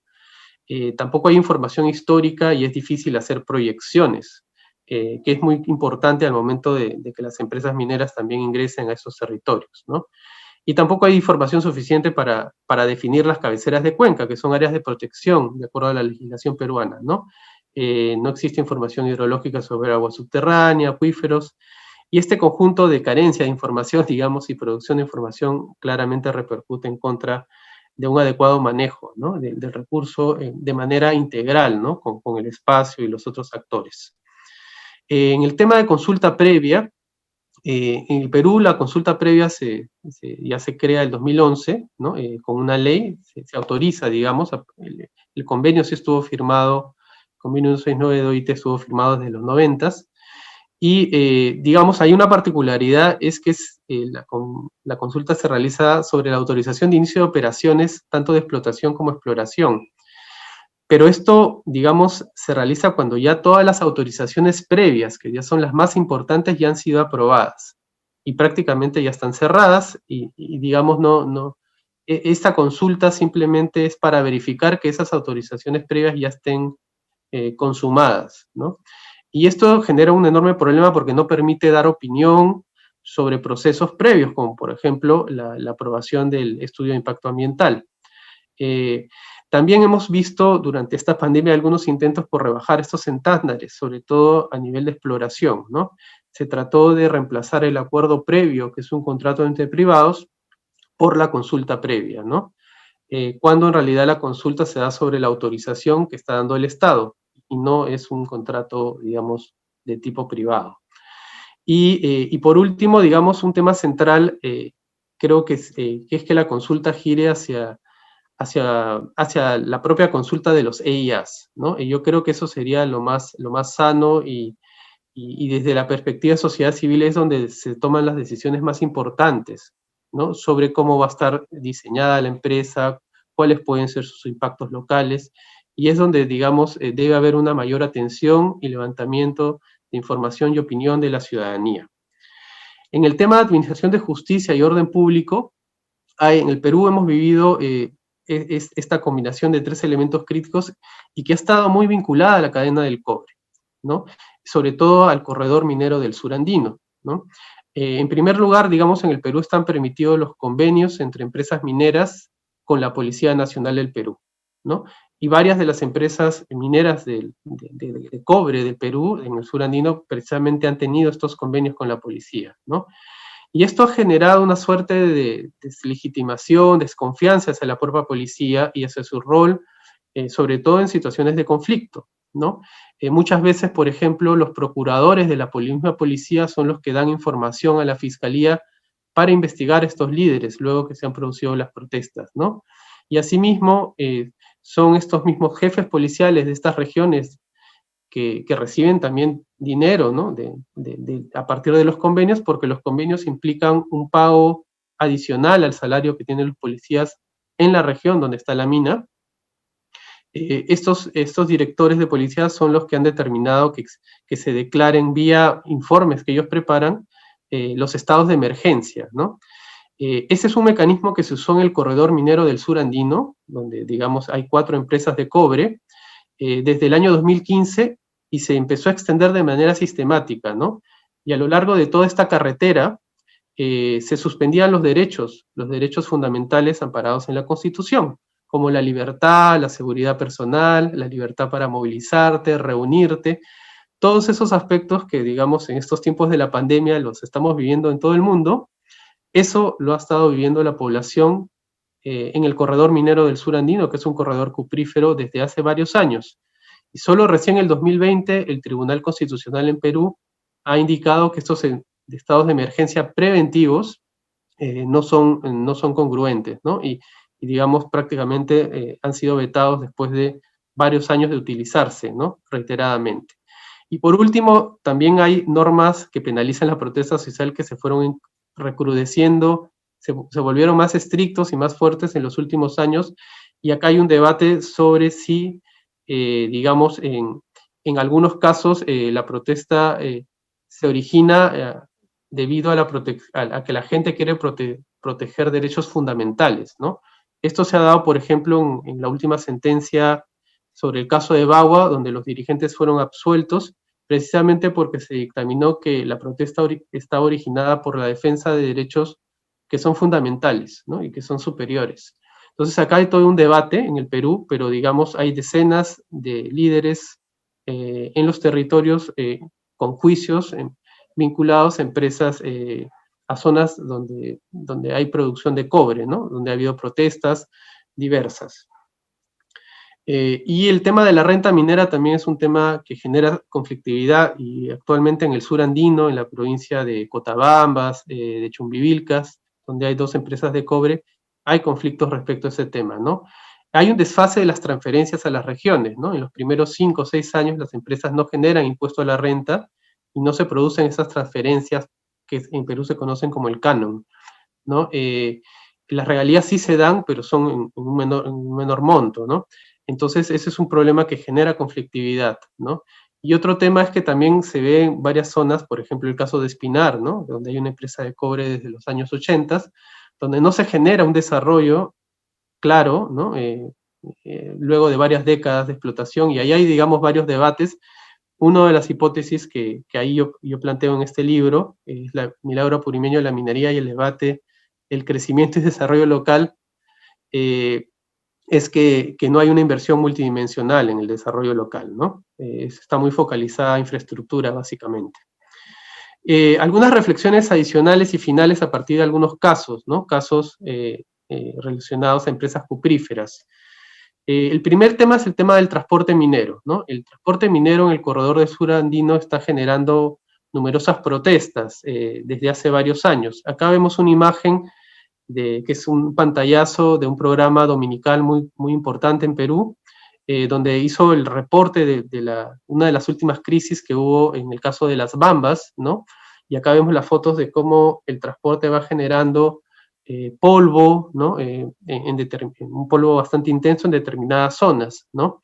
Tampoco hay información histórica y es difícil hacer proyecciones, que es muy importante al momento de que las empresas mineras también ingresen a esos territorios, ¿no? Y tampoco hay información suficiente para definir las cabeceras de cuenca, que son áreas de protección, de acuerdo a la legislación peruana, ¿no? No existe información hidrológica sobre agua subterránea, acuíferos, y este conjunto de carencia de información, digamos, y producción de información claramente repercute en contra de un adecuado manejo, ¿no? del recurso de manera integral, ¿no? Con el espacio y los otros actores. En el tema de consulta previa, en el Perú la consulta previa ya se crea en el 2011, ¿no? Con una ley, se autoriza, digamos, el convenio sí estuvo firmado, el convenio 169 de OIT estuvo firmado desde los 90s, Y, digamos, hay una particularidad, es que la consulta se realiza sobre la autorización de inicio de operaciones, tanto de explotación como exploración. Pero esto, digamos, se realiza cuando ya todas las autorizaciones previas, que ya son las más importantes, ya han sido aprobadas. Y prácticamente ya están cerradas y digamos, esta consulta simplemente es para verificar que esas autorizaciones previas ya estén consumadas, ¿no? Y esto genera un enorme problema porque no permite dar opinión sobre procesos previos, como por ejemplo la aprobación del estudio de impacto ambiental. También hemos visto durante esta pandemia algunos intentos por rebajar estos estándares, sobre todo a nivel de exploración, ¿no? Se trató de reemplazar el acuerdo previo, que es un contrato entre privados, por la consulta previa, ¿no? Cuando en realidad la consulta se da sobre la autorización que está dando el Estado y no es un contrato, digamos, de tipo privado. Y por último, digamos, un tema central, creo que es que la consulta gire hacia la propia consulta de los EIAs, ¿no? Y yo creo que eso sería lo más sano y desde la perspectiva de sociedad civil es donde se toman las decisiones más importantes, ¿no? Sobre cómo va a estar diseñada la empresa, cuáles pueden ser sus impactos locales, y es donde, digamos, debe haber una mayor atención y levantamiento de información y opinión de la ciudadanía. En el tema de administración de justicia y orden público, en el Perú hemos vivido esta combinación de 3 elementos críticos y que ha estado muy vinculada a la cadena del cobre, ¿no? Sobre todo al corredor minero del sur andino, ¿no? En primer lugar, digamos, en el Perú están permitidos los convenios entre empresas mineras con la Policía Nacional del Perú, ¿no? Y varias de las empresas mineras de cobre del Perú, en el sur andino, precisamente han tenido estos convenios con la policía, ¿no? Y esto ha generado una suerte de deslegitimación, desconfianza hacia la propia policía y hacia su rol, sobre todo en situaciones de conflicto, ¿no? Muchas veces, por ejemplo, los procuradores de la misma policía son los que dan información a la fiscalía para investigar a estos líderes luego que se han producido las protestas, ¿no? Y asimismo, son estos mismos jefes policiales de estas regiones que reciben también dinero, ¿no? A partir de los convenios, porque los convenios implican un pago adicional al salario que tienen los policías en la región donde está la mina. Estos directores de policía son los que han determinado que se declaren vía informes que ellos preparan los estados de emergencia, ¿no? Ese es un mecanismo que se usó en el corredor minero del sur andino, donde, digamos, hay 4 empresas de cobre, desde el año 2015 y se empezó a extender de manera sistemática, ¿no? Y a lo largo de toda esta carretera se suspendían los derechos fundamentales amparados en la Constitución, como la libertad, la seguridad personal, la libertad para movilizarte, reunirte, todos esos aspectos que, digamos, en estos tiempos de la pandemia los estamos viviendo en todo el mundo. Eso lo ha estado viviendo la población en el corredor minero del sur andino, que es un corredor cuprífero desde hace varios años. Y solo recién en el 2020 el Tribunal Constitucional en Perú ha indicado que estos estados de emergencia preventivos no son congruentes, ¿no? Y digamos, prácticamente han sido vetados después de varios años de utilizarse, ¿no? Reiteradamente. Y por último, también hay normas que penalizan la protesta social que se fueron recrudeciendo, se volvieron más estrictos y más fuertes en los últimos años, y acá hay un debate sobre si, digamos, en algunos casos la protesta se origina debido a que la gente quiere proteger derechos fundamentales, ¿no? Esto se ha dado, por ejemplo, en la última sentencia sobre el caso de Bagua, donde los dirigentes fueron absueltos, precisamente porque se dictaminó que la protesta estaba originada por la defensa de derechos que son fundamentales, ¿no? Y que son superiores. Entonces acá hay todo un debate en el Perú, pero digamos hay decenas de líderes en los territorios con juicios vinculados a empresas, a zonas donde hay producción de cobre, ¿no? Donde ha habido protestas diversas. Y el tema de la renta minera también es un tema que genera conflictividad, y actualmente en el sur andino, en la provincia de Cotabambas, de Chumbivilcas, donde hay 2 empresas de cobre, hay conflictos respecto a ese tema, ¿no? Hay un desfase de las transferencias a las regiones, ¿no? En los primeros 5 o 6 años las empresas no generan impuesto a la renta, no se producen esas transferencias que en Perú se conocen como el canon, ¿no? Las regalías sí se dan, pero son en un menor monto, ¿no? Entonces, ese es un problema que genera conflictividad, ¿no? Y otro tema es que también se ve en varias zonas, por ejemplo, el caso de Espinar, ¿no? Donde hay una empresa de cobre desde los años 80, donde no se genera un desarrollo claro, ¿no? Luego de varias décadas de explotación, y ahí hay, digamos, varios debates. Una de las hipótesis que ahí yo planteo en este libro, es Milagro Apurimeño de la minería y el debate, el crecimiento y desarrollo local, es que no hay una inversión multidimensional en el desarrollo local, ¿no? Está muy focalizada a infraestructura, básicamente. Algunas reflexiones adicionales y finales a partir de algunos casos, ¿no? Casos relacionados a empresas cupríferas. El primer tema es el tema del transporte minero, ¿no? El transporte minero en el corredor del sur andino está generando numerosas protestas desde hace varios años. Acá vemos una imagen que es un pantallazo de un programa dominical muy, muy importante en Perú, donde hizo el reporte de una de las últimas crisis que hubo en el caso de las bambas, ¿no? Y acá vemos las fotos de cómo el transporte va generando polvo, ¿no? Un polvo bastante intenso en determinadas zonas, ¿no?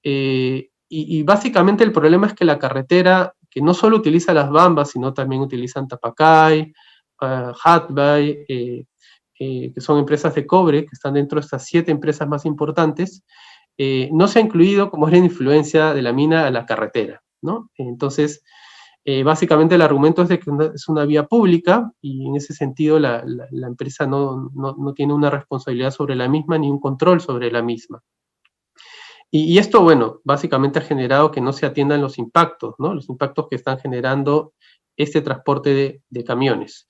Y básicamente el problema es que la carretera, que no solo utiliza las bambas, sino también utilizan Tapacay, Hatbay, que son empresas de cobre, que están dentro de estas 7 empresas más importantes, no se ha incluido como es la influencia de la mina a la carretera, ¿no? Entonces, básicamente el argumento es de que es una vía pública y en ese sentido la empresa no tiene una responsabilidad sobre la misma ni un control sobre la misma. Y esto, bueno, básicamente ha generado que no se atiendan los impactos, ¿no? Los impactos que están generando este transporte de camiones.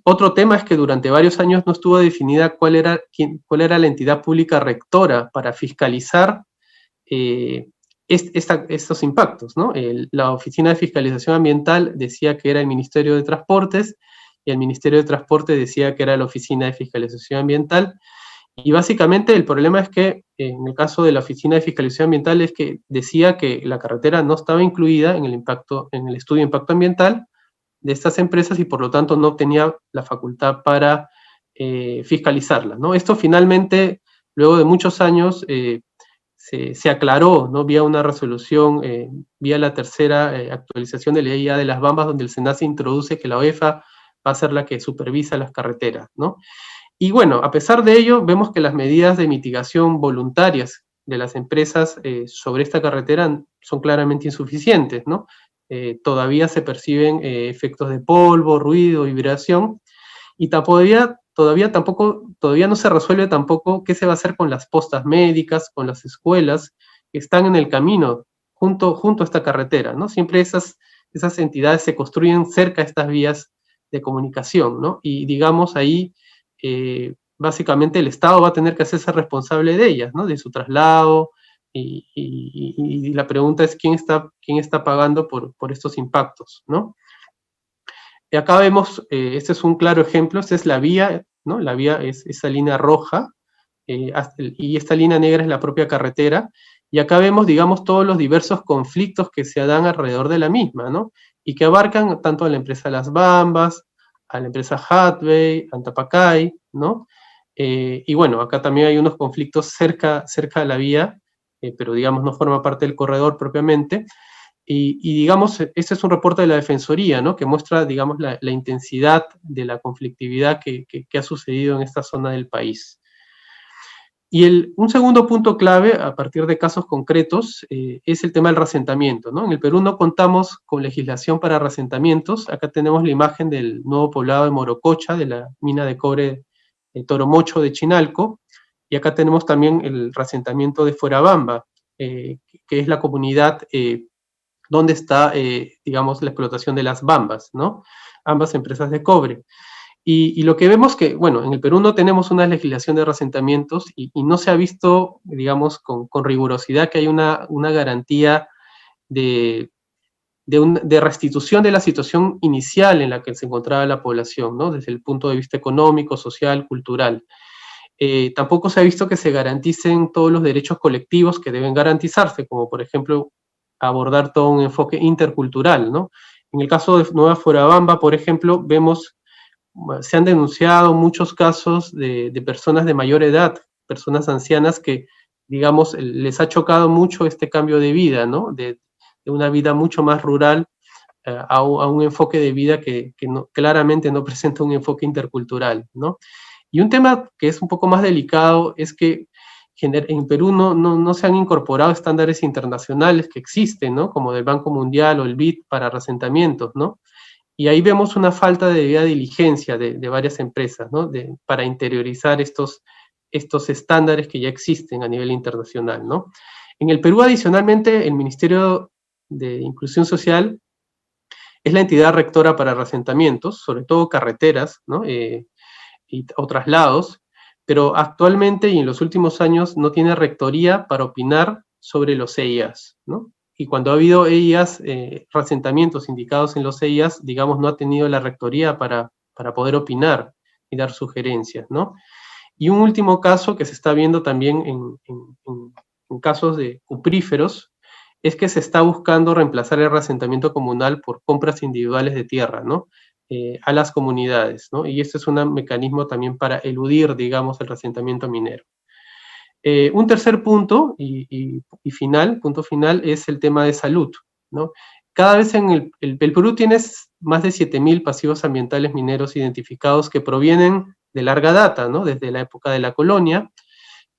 Otro tema es que durante varios años no estuvo definida cuál era la entidad pública rectora para fiscalizar estos impactos, ¿no? La Oficina de Fiscalización Ambiental decía que era el Ministerio de Transportes y el Ministerio de Transporte decía que era la Oficina de Fiscalización Ambiental. Y básicamente el problema es que en el caso de la Oficina de Fiscalización Ambiental es que decía que la carretera no estaba incluida en el estudio de impacto ambiental de estas empresas y por lo tanto no tenía la facultad para fiscalizarla, ¿no? Esto finalmente, luego de muchos años, se aclaró, ¿no? Vía una resolución, vía la tercera actualización de la ley de las bambas, donde el SENACE introduce que la OEFA va a ser la que supervisa las carreteras, ¿no? Y bueno, a pesar de ello, vemos que las medidas de mitigación voluntarias de las empresas sobre esta carretera son claramente insuficientes, ¿no? Todavía se perciben efectos de polvo, ruido, vibración, y todavía no se resuelve tampoco qué se va a hacer con las postas médicas, con las escuelas que están en el camino junto a esta carretera, ¿no? Siempre esas entidades se construyen cerca de estas vías de comunicación, ¿no? Y digamos ahí, básicamente el Estado va a tener que hacerse responsable de ellas, ¿no? De su traslado, y la pregunta es quién está pagando por estos impactos, ¿no? Y acá vemos, este es un claro ejemplo, esta es la vía, ¿no? La vía es esa línea roja, y esta línea negra es la propia carretera, y acá vemos, digamos, todos los diversos conflictos que se dan alrededor de la misma, ¿no? Y que abarcan tanto a la empresa Las Bambas, a la empresa Hatbay, Antapacay, ¿no? Y bueno, acá también hay unos conflictos cerca de la vía, pero digamos no forma parte del corredor propiamente, y digamos, este es un reporte de la Defensoría, ¿no? Que muestra, digamos, la intensidad de la conflictividad que ha sucedido en esta zona del país. Y un segundo punto clave, a partir de casos concretos, es el tema del reasentamiento, ¿no? En el Perú no contamos con legislación para reasentamientos. Acá tenemos la imagen del nuevo poblado de Morococha, de la mina de cobre Toromocho de Chinalco, y acá tenemos también el reasentamiento de Fuerabamba, que es la comunidad donde está, digamos, la explotación de las bambas, ¿no? Ambas empresas de cobre. Y lo que vemos que, bueno, en el Perú no tenemos una legislación de reasentamientos y no se ha visto, digamos, con rigurosidad que hay una garantía de restitución de la situación inicial en la que se encontraba la población, ¿no? Desde el punto de vista económico, social, cultural. Tampoco se ha visto que se garanticen todos los derechos colectivos que deben garantizarse, como por ejemplo abordar todo un enfoque intercultural, ¿no? En el caso de Nueva Fuerabamba, por ejemplo, vemos, se han denunciado muchos casos de personas de mayor edad, personas ancianas que, digamos, les ha chocado mucho este cambio de vida, ¿no? De una vida mucho más rural a un enfoque de vida que claramente no presenta un enfoque intercultural, ¿no? Y un tema que es un poco más delicado es que en Perú no se han incorporado estándares internacionales que existen, ¿no? Como del Banco Mundial o el BID para reasentamientos, ¿no? Y ahí vemos una falta de debida diligencia de varias empresas, ¿no? Para interiorizar estos estándares que ya existen a nivel internacional, ¿no? En el Perú, adicionalmente, el Ministerio de Inclusión Social es la entidad rectora para reasentamientos, sobre todo carreteras, ¿no? O traslados, pero actualmente y en los últimos años no tiene rectoría para opinar sobre los EIAs, ¿no? Y cuando ha habido EIAs, reasentamientos indicados en los EIAs, digamos, no ha tenido la rectoría para poder opinar y dar sugerencias, ¿no? Y un último caso que se está viendo también en casos de cupríferos es que se está buscando reemplazar el reasentamiento comunal por compras individuales de tierra, ¿no? A las comunidades, ¿no? Y este es un mecanismo también para eludir, digamos, el reasentamiento minero. Un tercer punto punto final, es el tema de salud, ¿no? Cada vez el Perú tiene más de 7.000 pasivos ambientales mineros identificados que provienen de larga data, ¿no? Desde la época de la colonia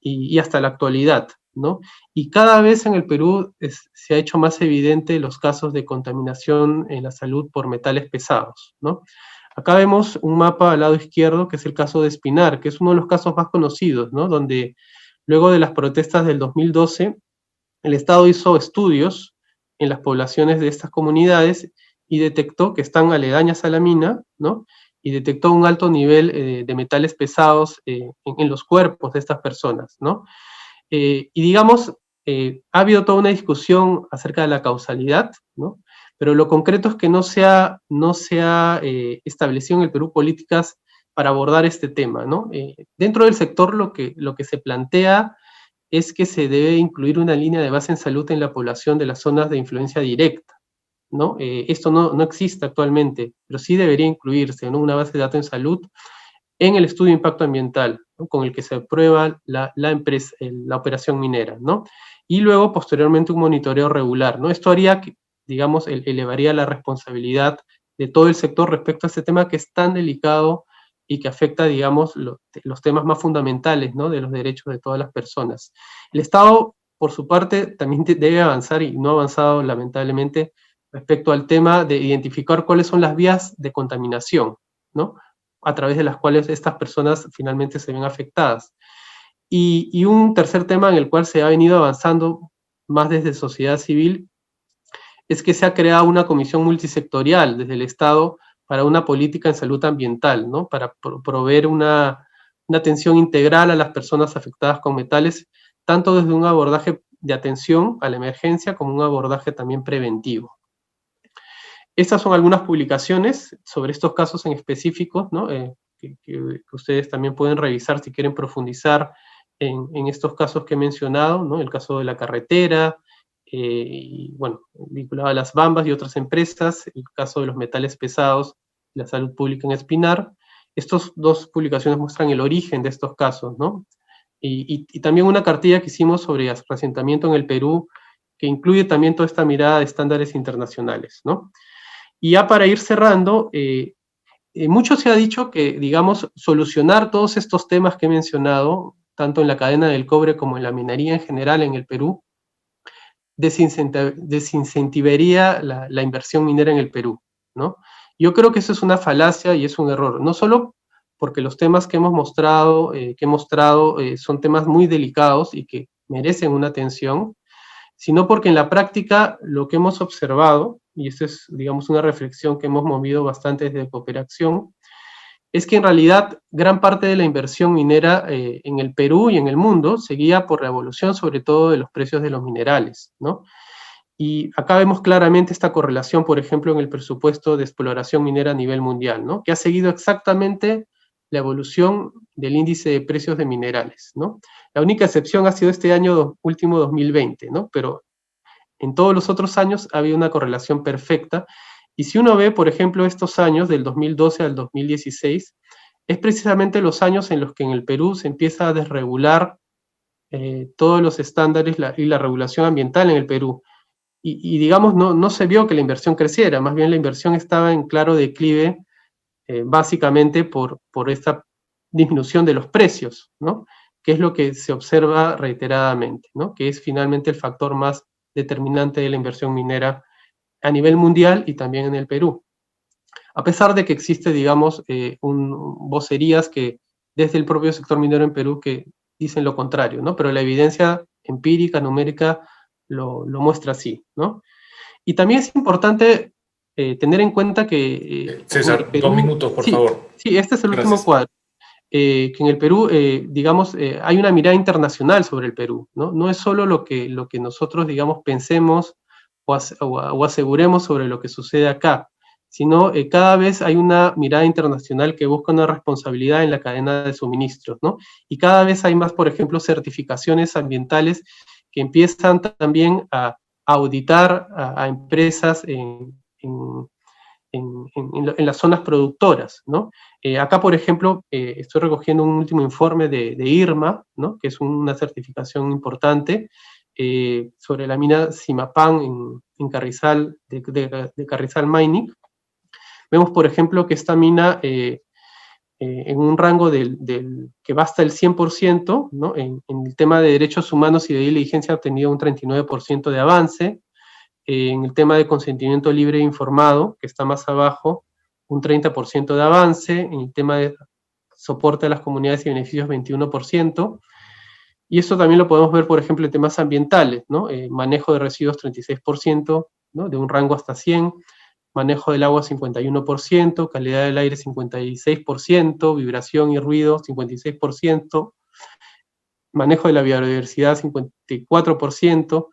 y hasta la actualidad, ¿no? Y cada vez en el Perú se ha hecho más evidente los casos de contaminación en la salud por metales pesados, ¿no? Acá vemos un mapa al lado izquierdo, que es el caso de Espinar, que es uno de los casos más conocidos, ¿no? Donde luego de las protestas del 2012, el Estado hizo estudios en las poblaciones de estas comunidades y detectó que están aledañas a la mina, ¿no? Y detectó un alto nivel de metales pesados en los cuerpos de estas personas, ¿no? Y digamos, ha habido toda una discusión acerca de la causalidad, ¿no? Pero lo concreto es que no se ha establecido en el Perú políticas para abordar este tema, ¿no? Dentro del sector lo que se plantea es que se debe incluir una línea de base en salud en la población de las zonas de influencia directa, ¿no? Esto no existe actualmente, pero sí debería incluirse, ¿no? Una base de datos en salud en el estudio de impacto ambiental, ¿no? Con el que se aprueba la operación minera, ¿no? Y luego, posteriormente, un monitoreo regular, ¿no? Esto haría que, digamos, elevaría la responsabilidad de todo el sector respecto a este tema que es tan delicado y que afecta, digamos, los temas más fundamentales, ¿no? De los derechos de todas las personas. El Estado, por su parte, también debe avanzar, y no ha avanzado, lamentablemente, respecto al tema de identificar cuáles son las vías de contaminación, ¿no? A través de las cuales estas personas finalmente se ven afectadas. Y un tercer tema en el cual se ha venido avanzando más desde sociedad civil es que se ha creado una comisión multisectorial desde el Estado para una política en salud ambiental, ¿no? Para proveer una atención integral a las personas afectadas con metales, tanto desde un abordaje de atención a la emergencia como un abordaje también preventivo. Estas son algunas publicaciones sobre estos casos en específico, ¿no? Que ustedes también pueden revisar si quieren profundizar en estos casos que he mencionado, ¿no? El caso de la carretera, y bueno, vinculado a las Bambas y otras empresas, el caso de los metales pesados, la salud pública en Espinar. Estas dos publicaciones muestran el origen de estos casos, ¿no? Y también una cartilla que hicimos sobre asentamiento en el Perú, que incluye también toda esta mirada de estándares internacionales, ¿no? Y ya para ir cerrando, mucho se ha dicho que, digamos, solucionar todos estos temas que he mencionado, tanto en la cadena del cobre como en la minería en general en el Perú, desincentivaría la inversión minera en el Perú, ¿no? Yo creo que eso es una falacia y es un error, no solo porque los temas que hemos mostrado, son temas muy delicados y que merecen una atención, sino porque en la práctica lo que hemos observado, y esta es, digamos, una reflexión que hemos movido bastante desde Cooperación, es que en realidad gran parte de la inversión minera en el Perú y en el mundo se guía por la evolución, sobre todo de los precios de los minerales, ¿no? Y acá vemos claramente esta correlación, por ejemplo, en el presupuesto de exploración minera a nivel mundial, ¿no? Que ha seguido exactamente la evolución del índice de precios de minerales, ¿no? La única excepción ha sido este año último 2020, ¿no? Pero en todos los otros años ha habido una correlación perfecta, Y si uno ve, por ejemplo, estos años, del 2012 al 2016, es precisamente los años en los que en el Perú se empieza a desregular todos los estándares y la regulación ambiental en el Perú. Y digamos, no se vio que la inversión creciera, más bien la inversión estaba en claro declive, básicamente por esta disminución de los precios, ¿no? Que es lo que se observa reiteradamente, ¿no? Que es finalmente el factor más determinante de la inversión minera a nivel mundial y también en el Perú. A pesar de que existe, digamos, vocerías que desde el propio sector minero en Perú que dicen lo contrario, ¿no? Pero la evidencia empírica, numérica, lo muestra así, ¿no? Y también es importante tener en cuenta que... César, Perú, 2 minutos, por favor. Sí, este es el último cuadro. Que en el Perú, digamos, hay una mirada internacional sobre el Perú, ¿no? No es solo lo que nosotros, digamos, pensemos o aseguremos sobre lo que sucede acá, sino cada vez hay una mirada internacional que busca una responsabilidad en la cadena de suministros, ¿no? Y cada vez hay más, por ejemplo, certificaciones ambientales que empiezan también a auditar a empresas en las zonas productoras, ¿no? Acá, por ejemplo, estoy recogiendo un último informe de IRMA, ¿no? Que es una certificación importante sobre la mina Simapán en Carrizal, de Carrizal Mining. Vemos, por ejemplo, que esta mina, en un rango que va hasta el 100%, ¿no? En el tema de derechos humanos y de diligencia ha obtenido un 39% de avance. En el tema de consentimiento libre e informado, que está más abajo, un 30% de avance. En el tema de soporte a las comunidades y beneficios, 21%. Y eso también lo podemos ver, por ejemplo, en temas ambientales, ¿no? Manejo de residuos, 36%, ¿no? De un rango hasta 100. Manejo del agua, 51%. Calidad del aire, 56%. Vibración y ruido, 56%. Manejo de la biodiversidad, 54%.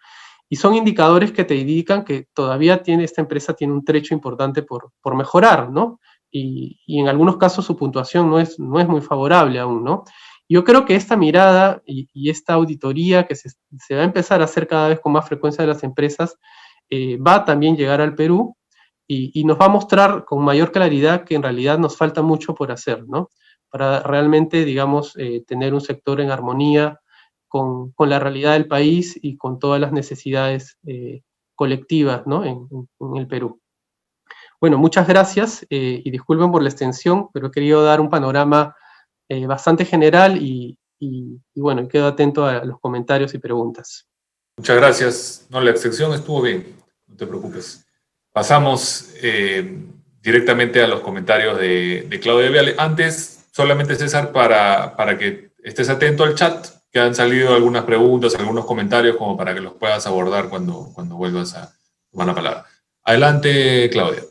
Y son indicadores que te indican que todavía esta empresa tiene un trecho importante por mejorar, ¿no? Y en algunos casos su puntuación no es muy favorable aún, ¿no? Yo creo que esta mirada y esta auditoría que se va a empezar a hacer cada vez con más frecuencia de las empresas va a también llegar al Perú y nos va a mostrar con mayor claridad que en realidad nos falta mucho por hacer, ¿no? Para realmente, digamos, tener un sector en armonía con la realidad del país y con todas las necesidades colectivas, ¿no? en el Perú. Bueno, muchas gracias y disculpen por la extensión, pero he querido dar un panorama bastante general y bueno, quedo atento a los comentarios y preguntas. Muchas gracias. No, la extensión estuvo bien, no te preocupes. Pasamos directamente a los comentarios de Claudia Viale. Antes, solamente César, para que estés atento al chat, que han salido algunas preguntas, algunos comentarios, como para que los puedas abordar cuando vuelvas a tomar la palabra. Adelante, Claudia.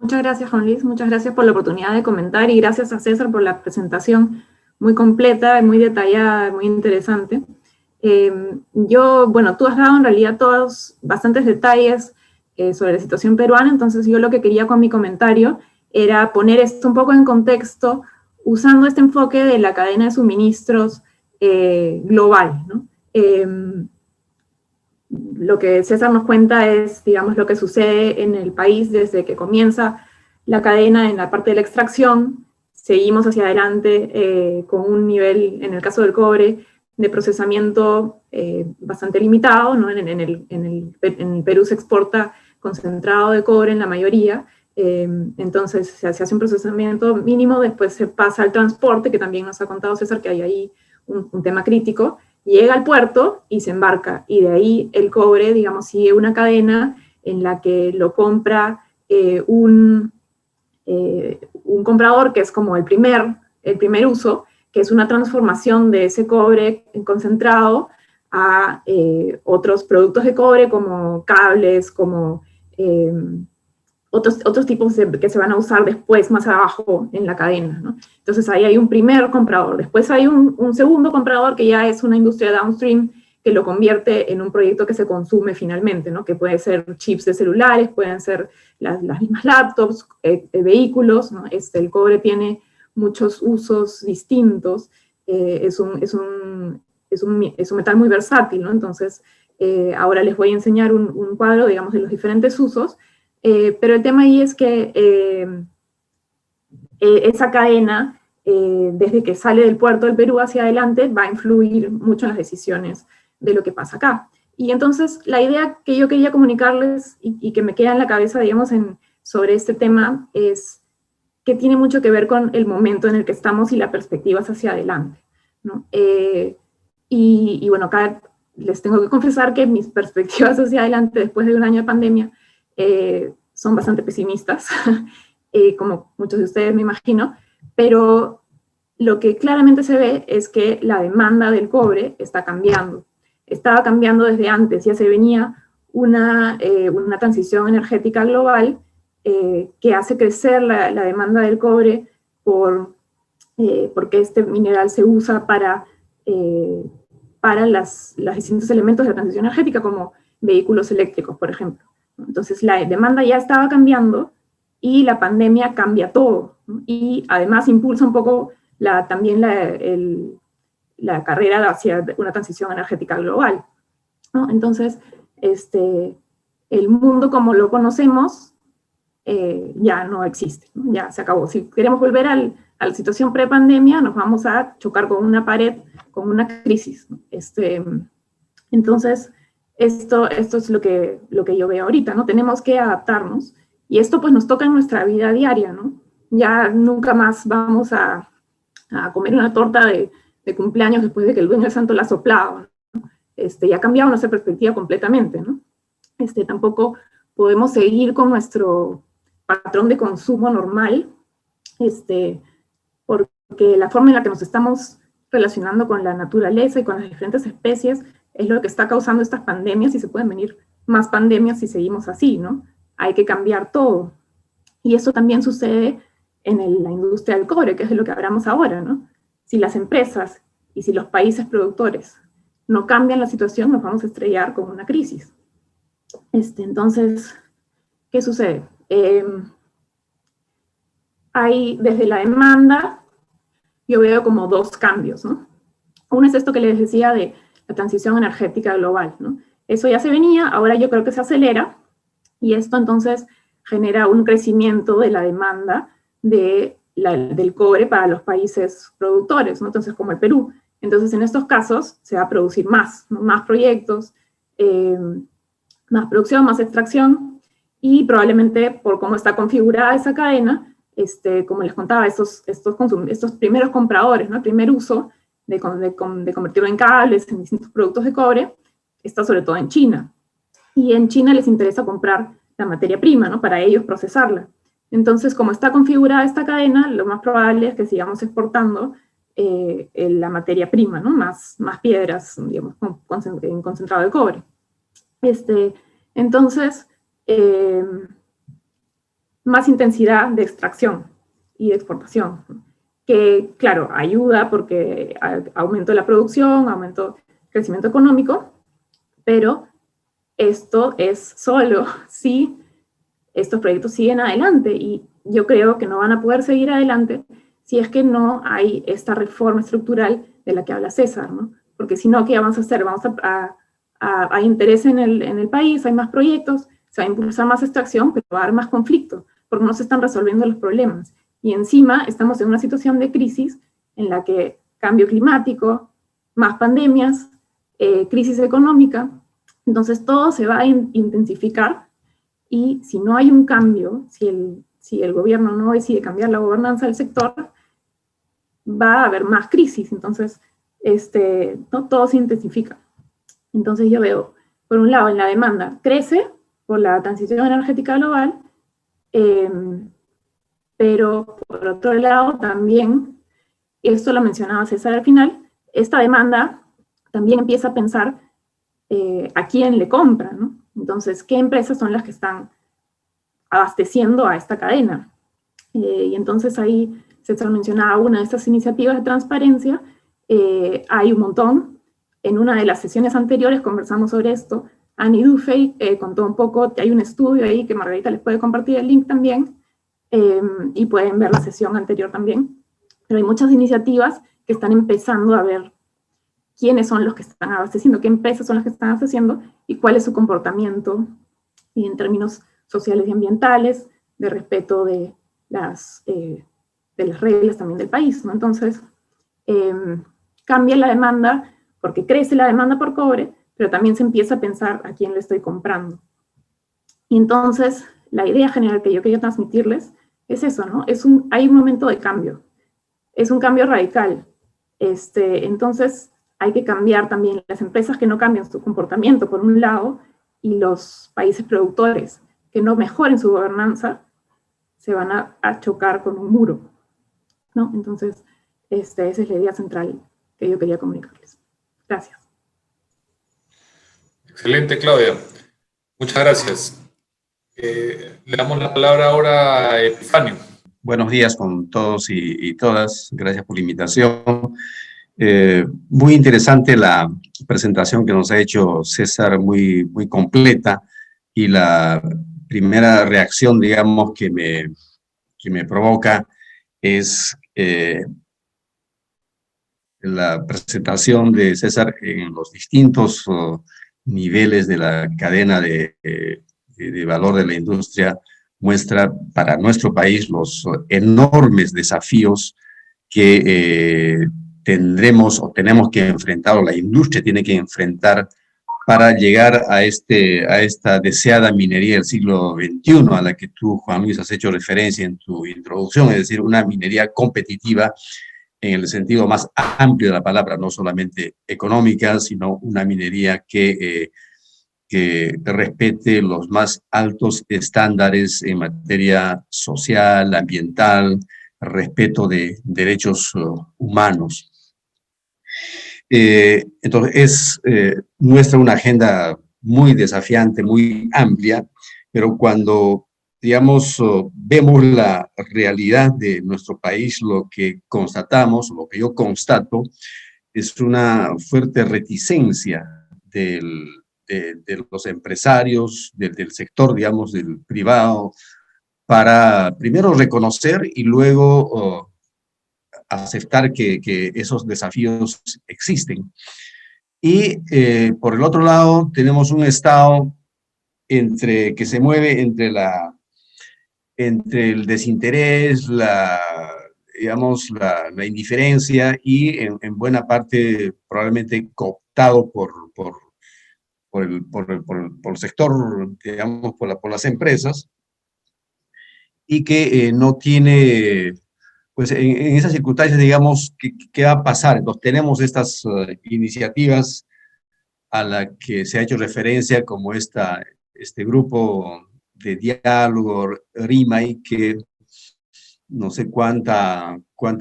Muchas gracias, Juan Luis. Muchas gracias por la oportunidad de comentar y gracias a César por la presentación muy completa, muy detallada, muy interesante. Bueno, tú has dado en realidad bastantes detalles sobre la situación peruana, entonces yo lo que quería con mi comentario era poner esto un poco en contexto usando este enfoque de la cadena de suministros global, ¿no? Lo que César nos cuenta es, digamos, lo que sucede en el país desde que comienza la cadena en la parte de la extracción. Seguimos hacia adelante con un nivel, en el caso del cobre, de procesamiento bastante limitado, ¿no? En el Perú se exporta concentrado de cobre en la mayoría, entonces se hace un procesamiento mínimo, después se pasa al transporte, que también nos ha contado César que hay ahí un tema crítico, llega al puerto y se embarca, y de ahí el cobre, digamos, sigue una cadena en la que lo compra un comprador que es como el primer uso, que es una transformación de ese cobre concentrado a otros productos de cobre como cables, como otros tipos que se van a usar después más abajo en la cadena, ¿no? Entonces ahí hay un primer comprador, después hay un segundo comprador que ya es una industria downstream que lo convierte en un proyecto que se consume finalmente, ¿no? Que puede ser chips de celulares, pueden ser las mismas laptops, vehículos, ¿no? El cobre tiene muchos usos distintos, es un metal muy versátil, ¿no? Entonces ahora les voy a enseñar un cuadro, digamos, de los diferentes usos, Pero el tema ahí es que esa cadena, desde que sale del puerto del Perú hacia adelante, va a influir mucho en las decisiones de lo que pasa acá. Y entonces la idea que yo quería comunicarles y que me queda en la cabeza, digamos, sobre este tema es que tiene mucho que ver con el momento en el que estamos y la perspectiva hacia adelante, ¿no? Y bueno, acá les tengo que confesar que mis perspectivas hacia adelante después de un año de pandemia son bastante pesimistas, como muchos de ustedes me imagino, pero lo que claramente se ve es que la demanda del cobre está cambiando. Estaba cambiando desde antes, ya se venía una transición energética global que hace crecer la demanda del cobre porque este mineral se usa para los distintos elementos de la transición energética, como vehículos eléctricos, por ejemplo. Entonces la demanda ya estaba cambiando y la pandemia cambia todo, ¿no? Y además impulsa un poco también la carrera hacia una transición energética global, ¿no? Entonces, el mundo como lo conocemos ya no existe, ¿no? Ya se acabó. Si queremos volver a la situación pre-pandemia, nos vamos a chocar con una pared, con una crisis, ¿no? Entonces, esto es lo que yo veo ahorita, ¿no? Tenemos que adaptarnos, y esto pues nos toca en nuestra vida diaria, ¿no? Ya nunca más vamos a comer una torta de cumpleaños después de que el dueño del santo la soplaba, ¿no? Ya ha cambiado nuestra perspectiva completamente, ¿no? Tampoco podemos seguir con nuestro patrón de consumo normal, porque la forma en la que nos estamos relacionando con la naturaleza y con las diferentes especies es lo que está causando estas pandemias, y se pueden venir más pandemias si seguimos así, ¿no? Hay que cambiar todo. Y eso también sucede en la industria del cobre, que es de lo que hablamos ahora, ¿no? Si las empresas y si los países productores no cambian la situación, nos vamos a estrellar con una crisis. Entonces, ¿qué sucede? Hay, desde la demanda, yo veo como dos cambios, ¿no? Uno es esto que les decía de la transición energética global, ¿no? Eso ya se venía, ahora yo creo que se acelera, y esto entonces genera un crecimiento de la demanda del cobre para los países productores, ¿no? Entonces, como el Perú. Entonces, en estos casos se va a producir más, ¿no? Más proyectos, más producción, más extracción, y probablemente por cómo está configurada esa cadena, como les contaba, estos primeros compradores, ¿no? El primer uso de convertirlo en cables, en distintos productos de cobre, está sobre todo en China. Y en China les interesa comprar la materia prima, ¿no? Para ellos procesarla. Entonces, como está configurada esta cadena, lo más probable es que sigamos exportando la materia prima, ¿no? Más piedras, digamos, en concentrado de cobre. Entonces, más intensidad de extracción y de exportación, ¿no? Que, claro, ayuda porque aumentó la producción, aumentó el crecimiento económico, pero esto es solo si estos proyectos siguen adelante, y yo creo que no van a poder seguir adelante si es que no hay esta reforma estructural de la que habla César, ¿no? Porque si no, ¿qué vamos a hacer? Vamos hay interés en el país, hay más proyectos, se va a impulsar más extracción, pero va a haber más conflicto, porque no se están resolviendo los problemas. Y encima estamos en una situación de crisis en la que cambio climático, más pandemias, crisis económica, entonces todo se va a intensificar, y si no hay un cambio, si el gobierno no decide cambiar la gobernanza del sector, va a haber más crisis. Entonces, no, todo se intensifica. Entonces yo veo, por un lado, en la demanda crece por la transición energética global, pero por otro lado también, y esto lo mencionaba César al final, esta demanda también empieza a pensar a quién le compra, ¿no? Entonces, ¿qué empresas son las que están abasteciendo a esta cadena? Y entonces ahí César mencionaba una de estas iniciativas de transparencia. Hay un montón. En una de las sesiones anteriores conversamos sobre esto. Annie Dufey contó un poco, hay un estudio ahí que Margarita les puede compartir el link también, y pueden ver la sesión anterior también. Pero hay muchas iniciativas que están empezando a ver quiénes son los que están abasteciendo, qué empresas son las que están abasteciendo y cuál es su comportamiento y en términos sociales y ambientales, de respeto de las reglas también del país, ¿no? Entonces, cambia la demanda porque crece la demanda por cobre, pero también se empieza a pensar a quién le estoy comprando. Y entonces, la idea general que yo quería transmitirles es eso, ¿no? Hay un momento de cambio, es un cambio radical. Entonces, hay que cambiar también las empresas que no cambian su comportamiento, por un lado, y los países productores que no mejoren su gobernanza, se van a chocar con un muro, ¿no? Entonces, esa es la idea central que yo quería comunicarles. Gracias. Excelente, Claudia. Muchas gracias. Le damos la palabra ahora a Epifanio. Buenos días con todos y todas. Gracias por la invitación. Muy interesante la presentación que nos ha hecho César, muy completa, y la primera reacción, digamos, que me provoca es la presentación de César en los distintos niveles de la cadena de valor de la industria. Muestra para nuestro país los enormes desafíos que tendremos o tenemos que enfrentar, o la industria tiene que enfrentar, para llegar a esta deseada minería del siglo XXI, a la que tú, Juan Luis, has hecho referencia en tu introducción, es decir, una minería competitiva en el sentido más amplio de la palabra, no solamente económica, sino una minería que respete los más altos estándares en materia social, ambiental, respeto de derechos humanos. Entonces, muestra una agenda muy desafiante, muy amplia, pero cuando, digamos, vemos la realidad de nuestro país, lo que constatamos, lo que yo constato, es una fuerte reticencia de los empresarios, del sector, digamos, del privado, para primero reconocer y luego aceptar que esos desafíos existen. Y por el otro lado tenemos un Estado que se mueve entre el desinterés, digamos, la indiferencia, y en buena parte probablemente cooptado por el sector, digamos, por las empresas, y que no tiene, pues en esas circunstancias, digamos, ¿qué va a pasar? Entonces tenemos estas iniciativas a la que se ha hecho referencia, como este grupo de diálogo, RIMAI, que no sé cuánta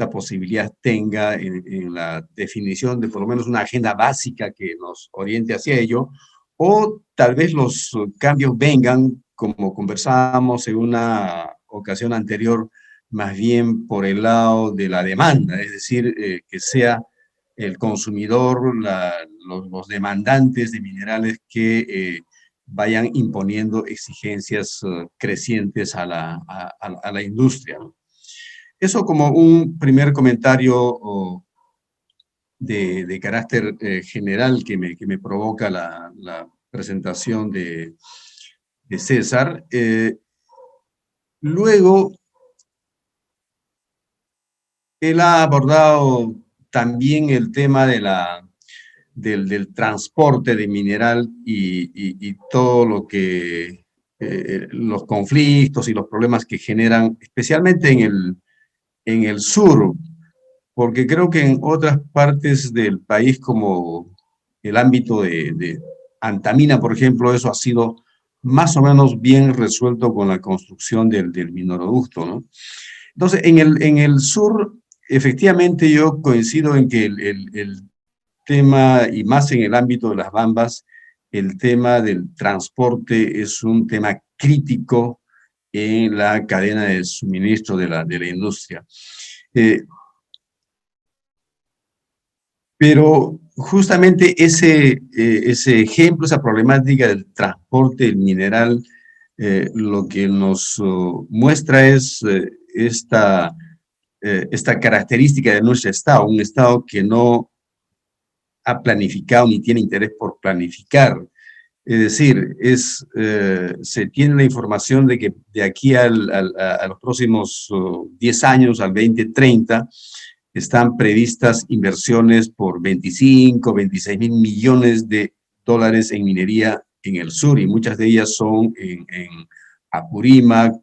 posibilidad tenga en la definición de por lo menos una agenda básica que nos oriente hacia ello, o tal vez los cambios vengan, como conversábamos en una ocasión anterior, más bien por el lado de la demanda, es decir, que sea el consumidor, los demandantes de minerales que vayan imponiendo exigencias crecientes a la industria, ¿no? Eso como un primer comentario de carácter general que me provoca la presentación de César. Luego, él ha abordado también el tema del transporte de mineral y todo lo que los conflictos y los problemas que generan, especialmente en el sur, porque creo que en otras partes del país, como el ámbito de Antamina, por ejemplo, eso ha sido más o menos bien resuelto con la construcción del minoroducto, ¿no? Entonces, en el sur, efectivamente yo coincido en que el tema, y más en el ámbito de las Bambas, el tema del transporte es un tema crítico en la cadena de suministro de la industria. Pero justamente ese ejemplo, esa problemática del transporte del mineral, lo que nos muestra es esta característica de nuestro Estado, un Estado que no ha planificado ni tiene interés por planificar Es decir, se tiene la información de que de aquí a los próximos 10 años, al 2030, están previstas inversiones por 25, 26 mil millones de dólares en minería en el sur, y muchas de ellas son en Apurímac,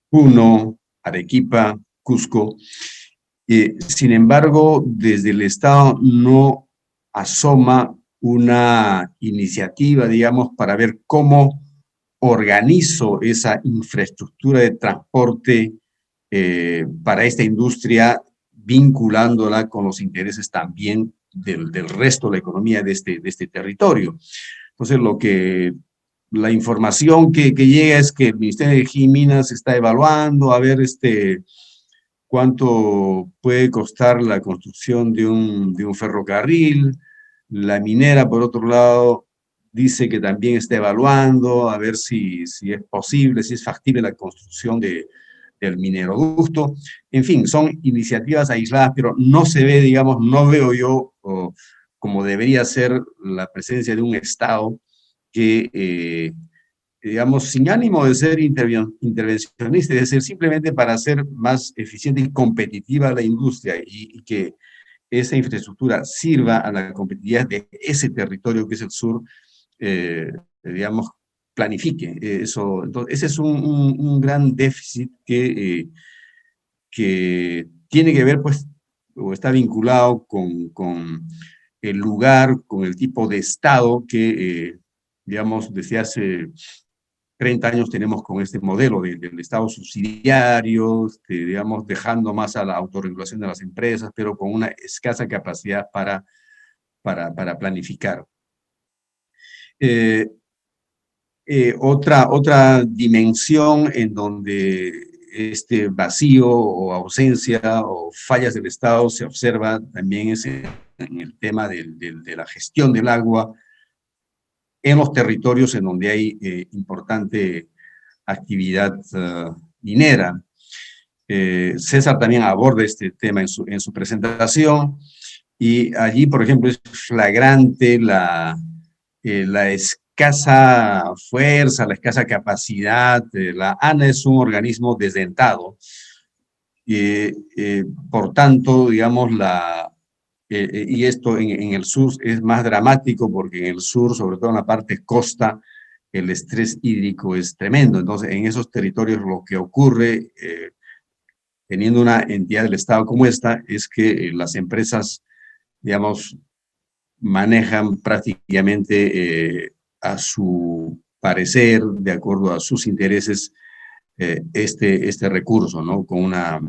Puno, Arequipa, Cusco. Sin embargo, desde el Estado no asoma una iniciativa, digamos, para ver cómo organizo esa infraestructura de transporte para esta industria, vinculándola con los intereses también del resto de la economía de este territorio. Entonces, la información que llega es que el Ministerio de Energía y Minas está evaluando a ver cuánto puede costar la construcción de un ferrocarril. La minera, por otro lado, dice que también está evaluando a ver si es posible, si es factible la construcción del mineroducto. En fin, son iniciativas aisladas, pero no se ve, digamos, no veo yo como debería ser la presencia de un Estado que, digamos, sin ánimo de ser intervencionista, es decir, simplemente para hacer más eficiente y competitiva la industria y que esa infraestructura sirva a la competitividad de ese territorio que es el sur, digamos, planifique eso. Entonces, ese es un gran déficit que tiene que ver, pues, o está vinculado con el lugar, con el tipo de Estado que, digamos, desde hace 30 años tenemos con este modelo del Estado subsidiario, digamos, dejando más a la autorregulación de las empresas, pero con una escasa capacidad para planificar. Otra dimensión en donde este vacío o ausencia o fallas del Estado se observa también es en el tema de la gestión del agua en los territorios en donde hay importante actividad minera. César también aborda este tema en su presentación, y allí, por ejemplo, es flagrante la escasa fuerza, la escasa capacidad. La ANA es un organismo desdentado, por tanto, digamos, y esto en el sur es más dramático porque en el sur, sobre todo en la parte costa, el estrés hídrico es tremendo. Entonces, en esos territorios lo que ocurre, teniendo una entidad del Estado como esta, es que las empresas, digamos, manejan prácticamente a su parecer, de acuerdo a sus intereses, este recurso, ¿no? Con una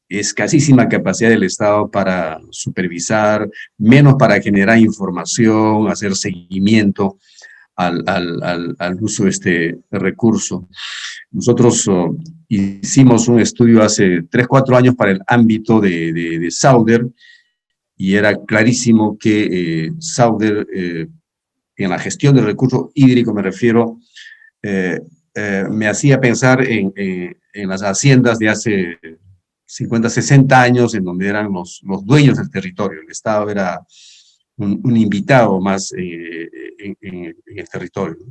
escasísima capacidad del Estado para supervisar, menos para generar información, hacer seguimiento al uso de este recurso. Nosotros hicimos un estudio hace 3, 4 años para el ámbito de Sauder, y era clarísimo que Sauder, en la gestión del recurso hídrico me refiero, me hacía pensar en las haciendas de hace 50, 60 años, en donde eran los dueños del territorio. El Estado era un invitado más en el territorio.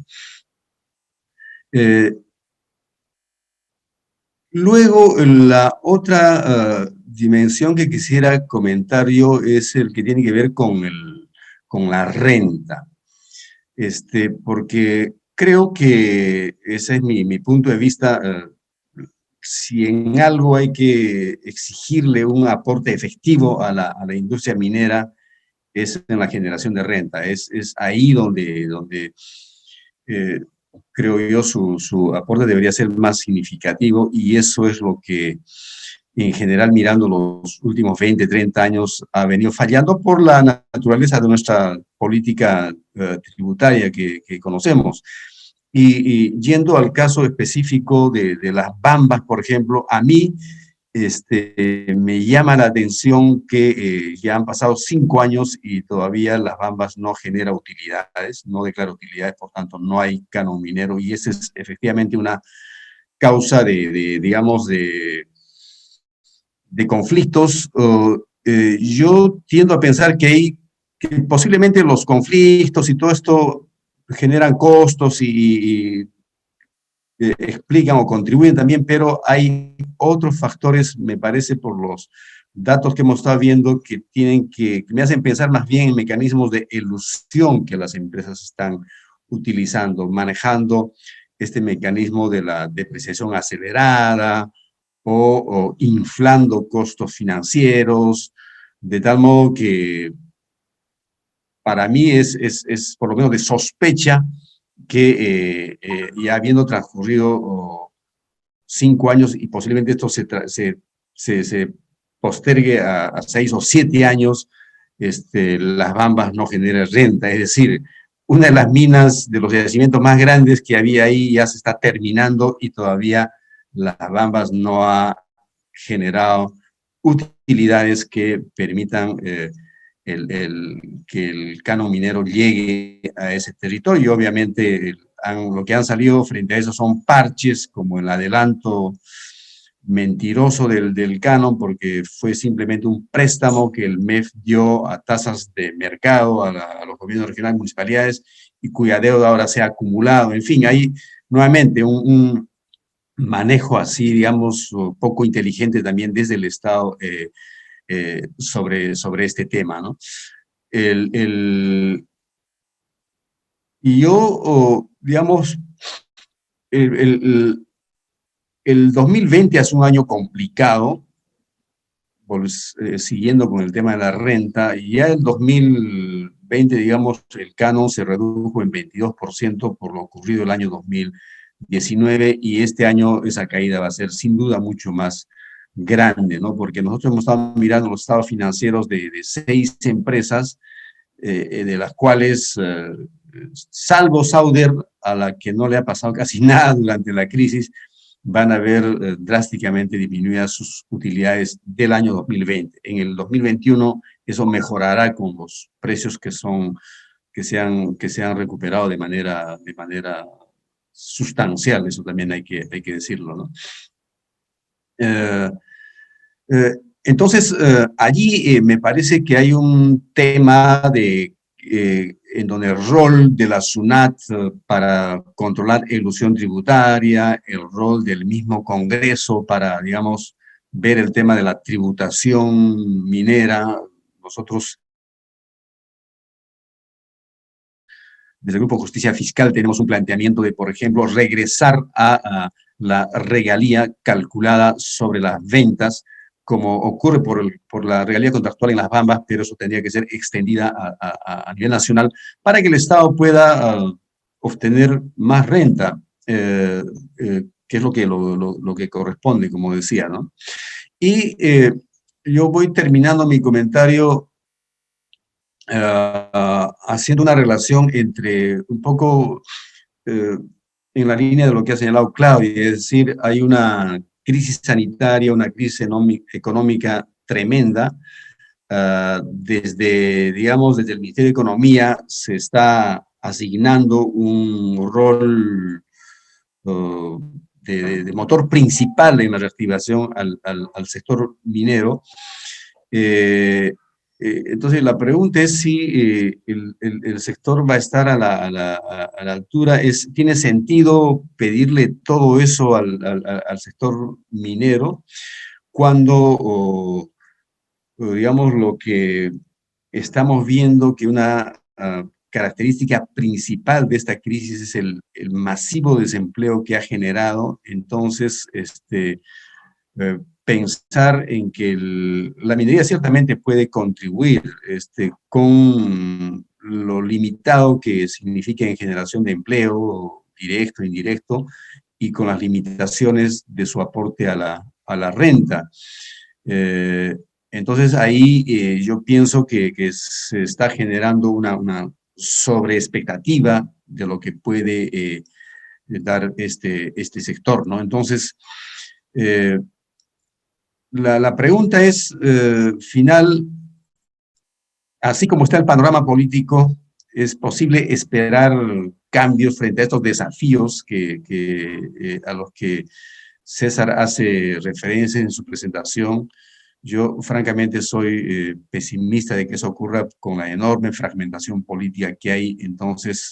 Luego, la otra dimensión que quisiera comentar yo es el que tiene que ver con la renta. Porque creo que ese es mi punto de vista. Si en algo hay que exigirle un aporte efectivo a la industria minera, es en la generación de renta. Es ahí donde creo yo su aporte debería ser más significativo, y eso es lo que en general, mirando los últimos 20, 30 años, ha venido fallando por la naturaleza de nuestra política tributaria que conocemos. Y yendo al caso específico de las bambas, por ejemplo, a mí me llama la atención que ya han pasado 5 años y todavía las bambas no genera utilidades, no declara utilidades, por tanto no hay canon minero, y esa es efectivamente una causa digamos, de conflictos. Yo tiendo a pensar que hay que posiblemente los conflictos y todo esto generan costos y explican o contribuyen también, pero hay otros factores, me parece, por los datos que hemos estado viendo, que me hacen pensar más bien en mecanismos de elusión que las empresas están utilizando, manejando este mecanismo de la depreciación acelerada o inflando costos financieros, de tal modo que para mí es por lo menos de sospecha que ya habiendo transcurrido 5 años y posiblemente esto se postergue a 6 o 7 años, las Bambas no generan renta. Es decir, una de las minas de los yacimientos más grandes que había ahí ya se está terminando y todavía las Bambas no ha generado utilidades que permitan que el canon minero llegue a ese territorio. Y obviamente lo que han salido frente a eso son parches, como el adelanto mentiroso del canon, porque fue simplemente un préstamo que el MEF dio a tasas de mercado a los gobiernos regionales y municipalidades, y cuya deuda ahora se ha acumulado. En fin, hay nuevamente un manejo así, digamos, poco inteligente también desde el Estado sobre este tema, ¿no? Y yo, digamos, el 2020 es un año complicado, pues, siguiendo con el tema de la renta, y ya el 2020, digamos, el canon se redujo en 22% por lo ocurrido el año 2019, y este año esa caída va a ser sin duda mucho más grande, ¿no? Porque nosotros hemos estado mirando los estados financieros de 6 empresas, de las cuales, salvo Sauder, a la que no le ha pasado casi nada durante la crisis, van a ver drásticamente disminuidas sus utilidades del año 2020. En el 2021 eso mejorará con los precios que se han recuperado de manera sustancial, eso también hay que decirlo, ¿no? Entonces, allí me parece que hay un tema en donde el rol de la SUNAT para controlar elusión tributaria, el rol del mismo Congreso para, digamos, ver el tema de la tributación minera. Nosotros, desde el Grupo Justicia Fiscal, tenemos un planteamiento de, por ejemplo, regresar a la regalía calculada sobre las ventas, como ocurre por la regalía contractual en las Bambas, pero eso tendría que ser extendida a nivel nacional para que el Estado pueda obtener más renta, que es lo que corresponde, como decía, ¿no? Y yo voy terminando mi comentario haciendo una relación entre un poco en la línea de lo que ha señalado Claudia, es decir, hay una crisis sanitaria, una crisis económica tremenda. Digamos, desde el Ministerio de Economía se está asignando un rol de motor principal en la reactivación al sector minero. Entonces, la pregunta es si el sector va a estar a la altura. ¿Tiene sentido pedirle todo eso al sector minero cuando, digamos, lo que estamos viendo que una característica principal de esta crisis es el masivo desempleo que ha generado? Entonces, pensar en que la minería ciertamente puede contribuir con lo limitado que significa en generación de empleo, directo, indirecto, y con las limitaciones de su aporte a la renta. Entonces ahí yo pienso que se está generando una sobreexpectativa de lo que puede dar este sector, ¿no? Entonces, la pregunta es, final, así como está el panorama político, ¿es posible esperar cambios frente a estos desafíos a los que César hace referencia en su presentación? Yo francamente soy pesimista de que eso ocurra con la enorme fragmentación política que hay. Entonces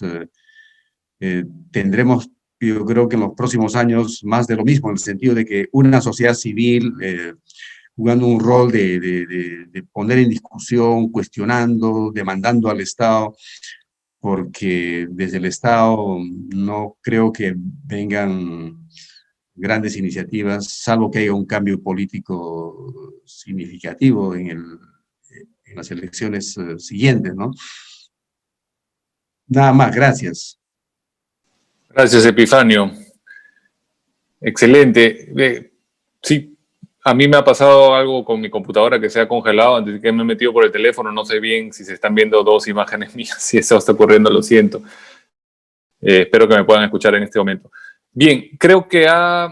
tendremos, yo creo que en los próximos años, más de lo mismo, en el sentido de que una sociedad civil jugando un rol de poner en discusión, cuestionando, demandando al Estado, porque desde el Estado no creo que vengan grandes iniciativas, salvo que haya un cambio político significativo en las elecciones siguientes, ¿no? Nada más, gracias. Gracias, Epifanio. Excelente. Sí, a mí me ha pasado algo con mi computadora que se ha congelado, antes que me he metido por el teléfono, no sé bien si se están viendo dos imágenes mías, si eso está ocurriendo, lo siento. Espero que me puedan escuchar en este momento. Bien, creo que ha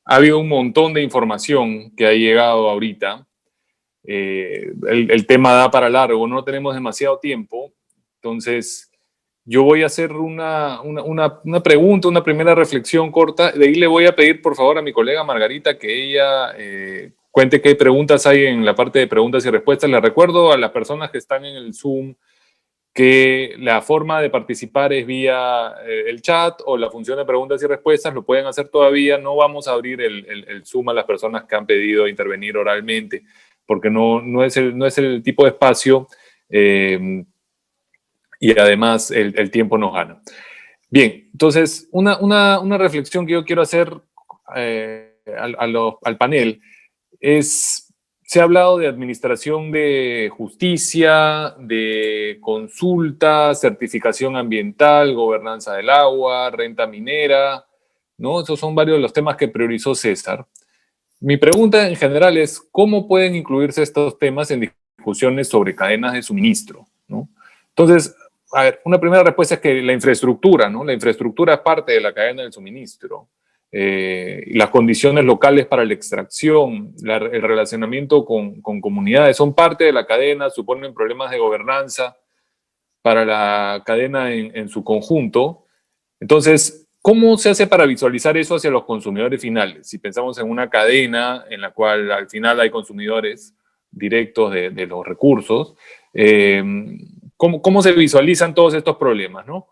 habido un montón de información que ha llegado ahorita. El tema da para largo, no tenemos demasiado tiempo, entonces yo voy a hacer una pregunta, una primera reflexión corta. De ahí le voy a pedir, por favor, a mi colega Margarita que ella cuente qué preguntas hay en la parte de preguntas y respuestas. Les recuerdo a las personas que están en el Zoom que la forma de participar es vía el chat o la función de preguntas y respuestas. Lo pueden hacer todavía. No vamos a abrir el Zoom a las personas que han pedido intervenir oralmente, porque no es el tipo de espacio y además el tiempo nos gana. Bien, entonces una reflexión que yo quiero hacer al panel es: se ha hablado de administración de justicia, de consulta, certificación ambiental, gobernanza del agua, renta minera, ¿no? Esos son varios de los temas que priorizó César. Mi pregunta en general es: ¿cómo pueden incluirse estos temas en discusiones sobre cadenas de suministro, ¿no? Entonces, a ver, una primera respuesta es que la infraestructura, ¿no? La infraestructura es parte de la cadena del suministro. Las condiciones locales para la extracción, el relacionamiento con comunidades son parte de la cadena, suponen problemas de gobernanza para la cadena en su conjunto. Entonces, ¿cómo se hace para visualizar eso hacia los consumidores finales? Si pensamos en una cadena en la cual al final hay consumidores directos de los recursos, ¿cómo se visualizan todos estos problemas, ¿no?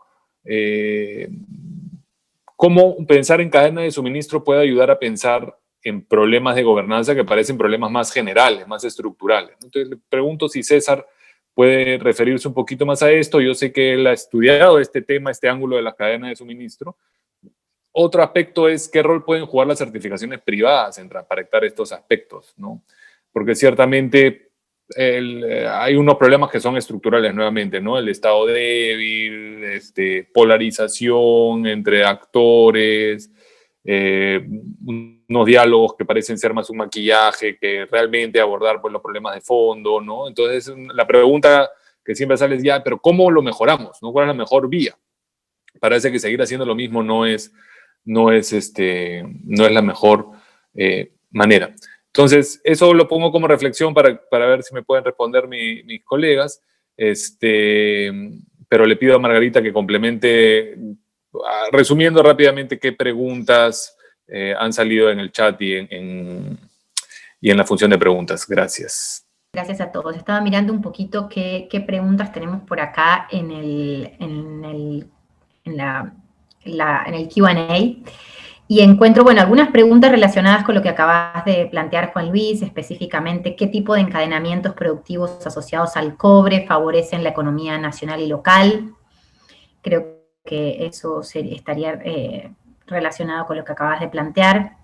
¿Cómo pensar en cadena de suministro puede ayudar a pensar en problemas de gobernanza que parecen problemas más generales, más estructurales? Entonces le pregunto si César puede referirse un poquito más a esto. Yo sé que él ha estudiado este tema, este ángulo de las cadenas de suministro. Otro aspecto es qué rol pueden jugar las certificaciones privadas en transparentar estos aspectos, ¿no? Porque ciertamente hay unos problemas que son estructurales nuevamente, ¿no? El estado débil, polarización entre actores, unos diálogos que parecen ser más un maquillaje que realmente abordar pues, los problemas de fondo, ¿no? Entonces la pregunta que siempre sale es ya, pero ¿cómo lo mejoramos? ¿No? ¿Cuál es la mejor vía? Parece que seguir haciendo lo mismo no es la mejor manera. Entonces, eso lo pongo como reflexión para ver si me pueden responder mis colegas. Pero le pido a Margarita que complemente, resumiendo rápidamente qué preguntas han salido en el chat y en la función de preguntas. Gracias. Gracias a todos. Estaba mirando un poquito qué preguntas tenemos por acá en el Q&A. Y encuentro, bueno, algunas preguntas relacionadas con lo que acabas de plantear, Juan Luis, específicamente, ¿qué tipo de encadenamientos productivos asociados al cobre favorecen la economía nacional y local? Creo que eso estaría relacionado con lo que acabas de plantear.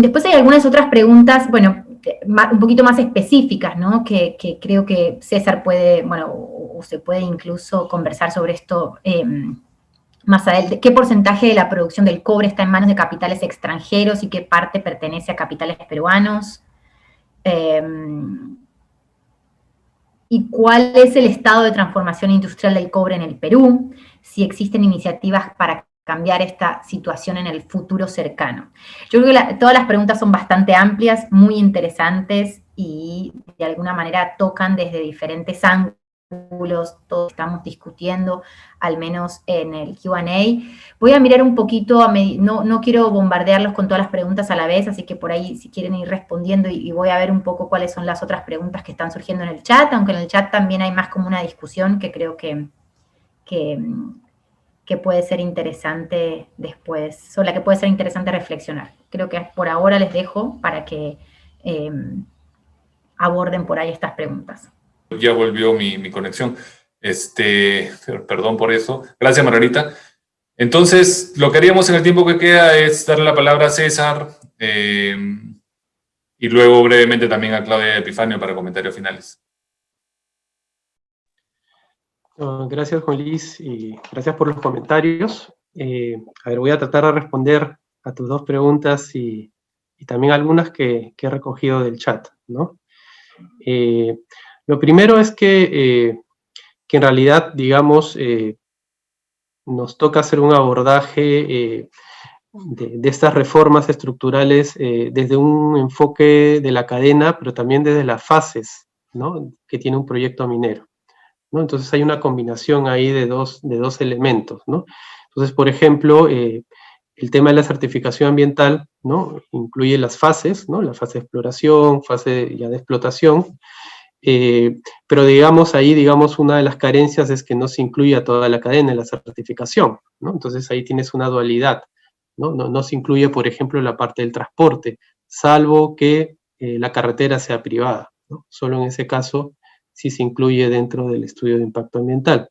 Después hay algunas otras preguntas, bueno, un poquito más específicas, ¿no? Que creo que César puede, bueno, o se puede incluso conversar sobre esto más adelante. ¿Qué porcentaje de la producción del cobre está en manos de capitales extranjeros y qué parte pertenece a capitales peruanos? ¿Y cuál es el estado de transformación industrial del cobre en el Perú? Si existen iniciativas para cambiar esta situación en el futuro cercano. Yo creo que todas las preguntas son bastante amplias, muy interesantes y de alguna manera tocan desde diferentes ángulos todos estamos discutiendo, al menos en el Q&A. Voy a mirar un poquito, no quiero bombardearlos con todas las preguntas a la vez, así que por ahí si quieren ir respondiendo y voy a ver un poco cuáles son las otras preguntas que están surgiendo en el chat, aunque en el chat también hay más como una discusión que creo que puede ser interesante después, sobre la que puede ser interesante reflexionar. Creo que por ahora les dejo para que aborden por ahí estas preguntas. Ya volvió mi conexión. Perdón por eso. Gracias, Margarita. Entonces, lo que haríamos en el tiempo que queda es darle la palabra a César y luego brevemente también a Claudia Epifanio para comentarios finales. Gracias, Juan Luis, y gracias por los comentarios. A ver, voy a tratar de responder a tus dos preguntas y también algunas que he recogido del chat, ¿no? Lo primero es que en realidad, digamos, nos toca hacer un abordaje de estas reformas estructurales desde un enfoque de la cadena, pero también desde las fases, ¿no?, que tiene un proyecto minero, ¿no? Entonces hay una combinación ahí de dos elementos, ¿no? Entonces, por ejemplo, el tema de la certificación ambiental, ¿no?, incluye las fases, ¿no?, la fase de exploración, fase ya de explotación, pero digamos ahí, digamos, una de las carencias es que no se incluye a toda la cadena en la certificación, ¿no? Entonces ahí tienes una dualidad, ¿no? No se incluye, por ejemplo, la parte del transporte, salvo que la carretera sea privada, ¿no? Solo en ese caso sí se incluye dentro del estudio de impacto ambiental,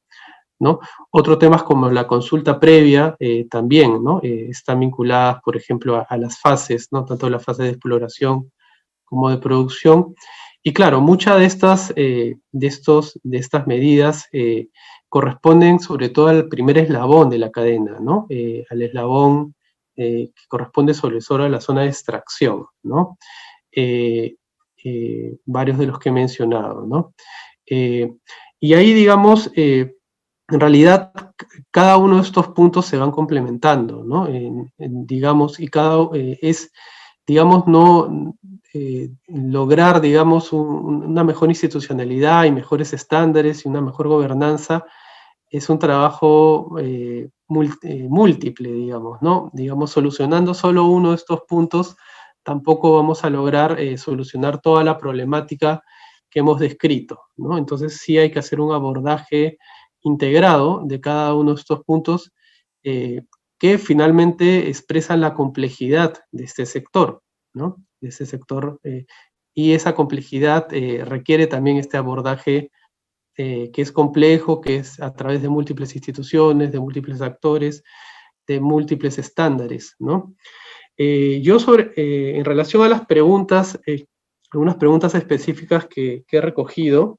¿no? Otros temas como la consulta previa también, ¿no? Están vinculadas, por ejemplo, a las fases, ¿no?, tanto la fase de exploración como de producción. Y claro, muchas de estas medidas corresponden sobre todo al primer eslabón de la cadena, ¿no? Al eslabón que corresponde sobre todo a la zona de extracción, ¿no? Varios de los que he mencionado, ¿no? Y ahí, digamos, en realidad cada uno de estos puntos se van complementando, ¿no? Digamos, y cada es, digamos, no lograr, digamos, una mejor institucionalidad y mejores estándares y una mejor gobernanza es un trabajo múltiple, digamos, ¿no? Digamos, solucionando solo uno de estos puntos, tampoco vamos a lograr solucionar toda la problemática que hemos descrito, ¿no? Entonces sí hay que hacer un abordaje integrado de cada uno de estos puntos que finalmente expresan la complejidad de este sector, ¿no? De ese sector, y esa complejidad requiere también este abordaje que es complejo, que es a través de múltiples instituciones, de múltiples actores, de múltiples estándares, ¿no? Yo en relación a las preguntas, algunas preguntas específicas que he recogido,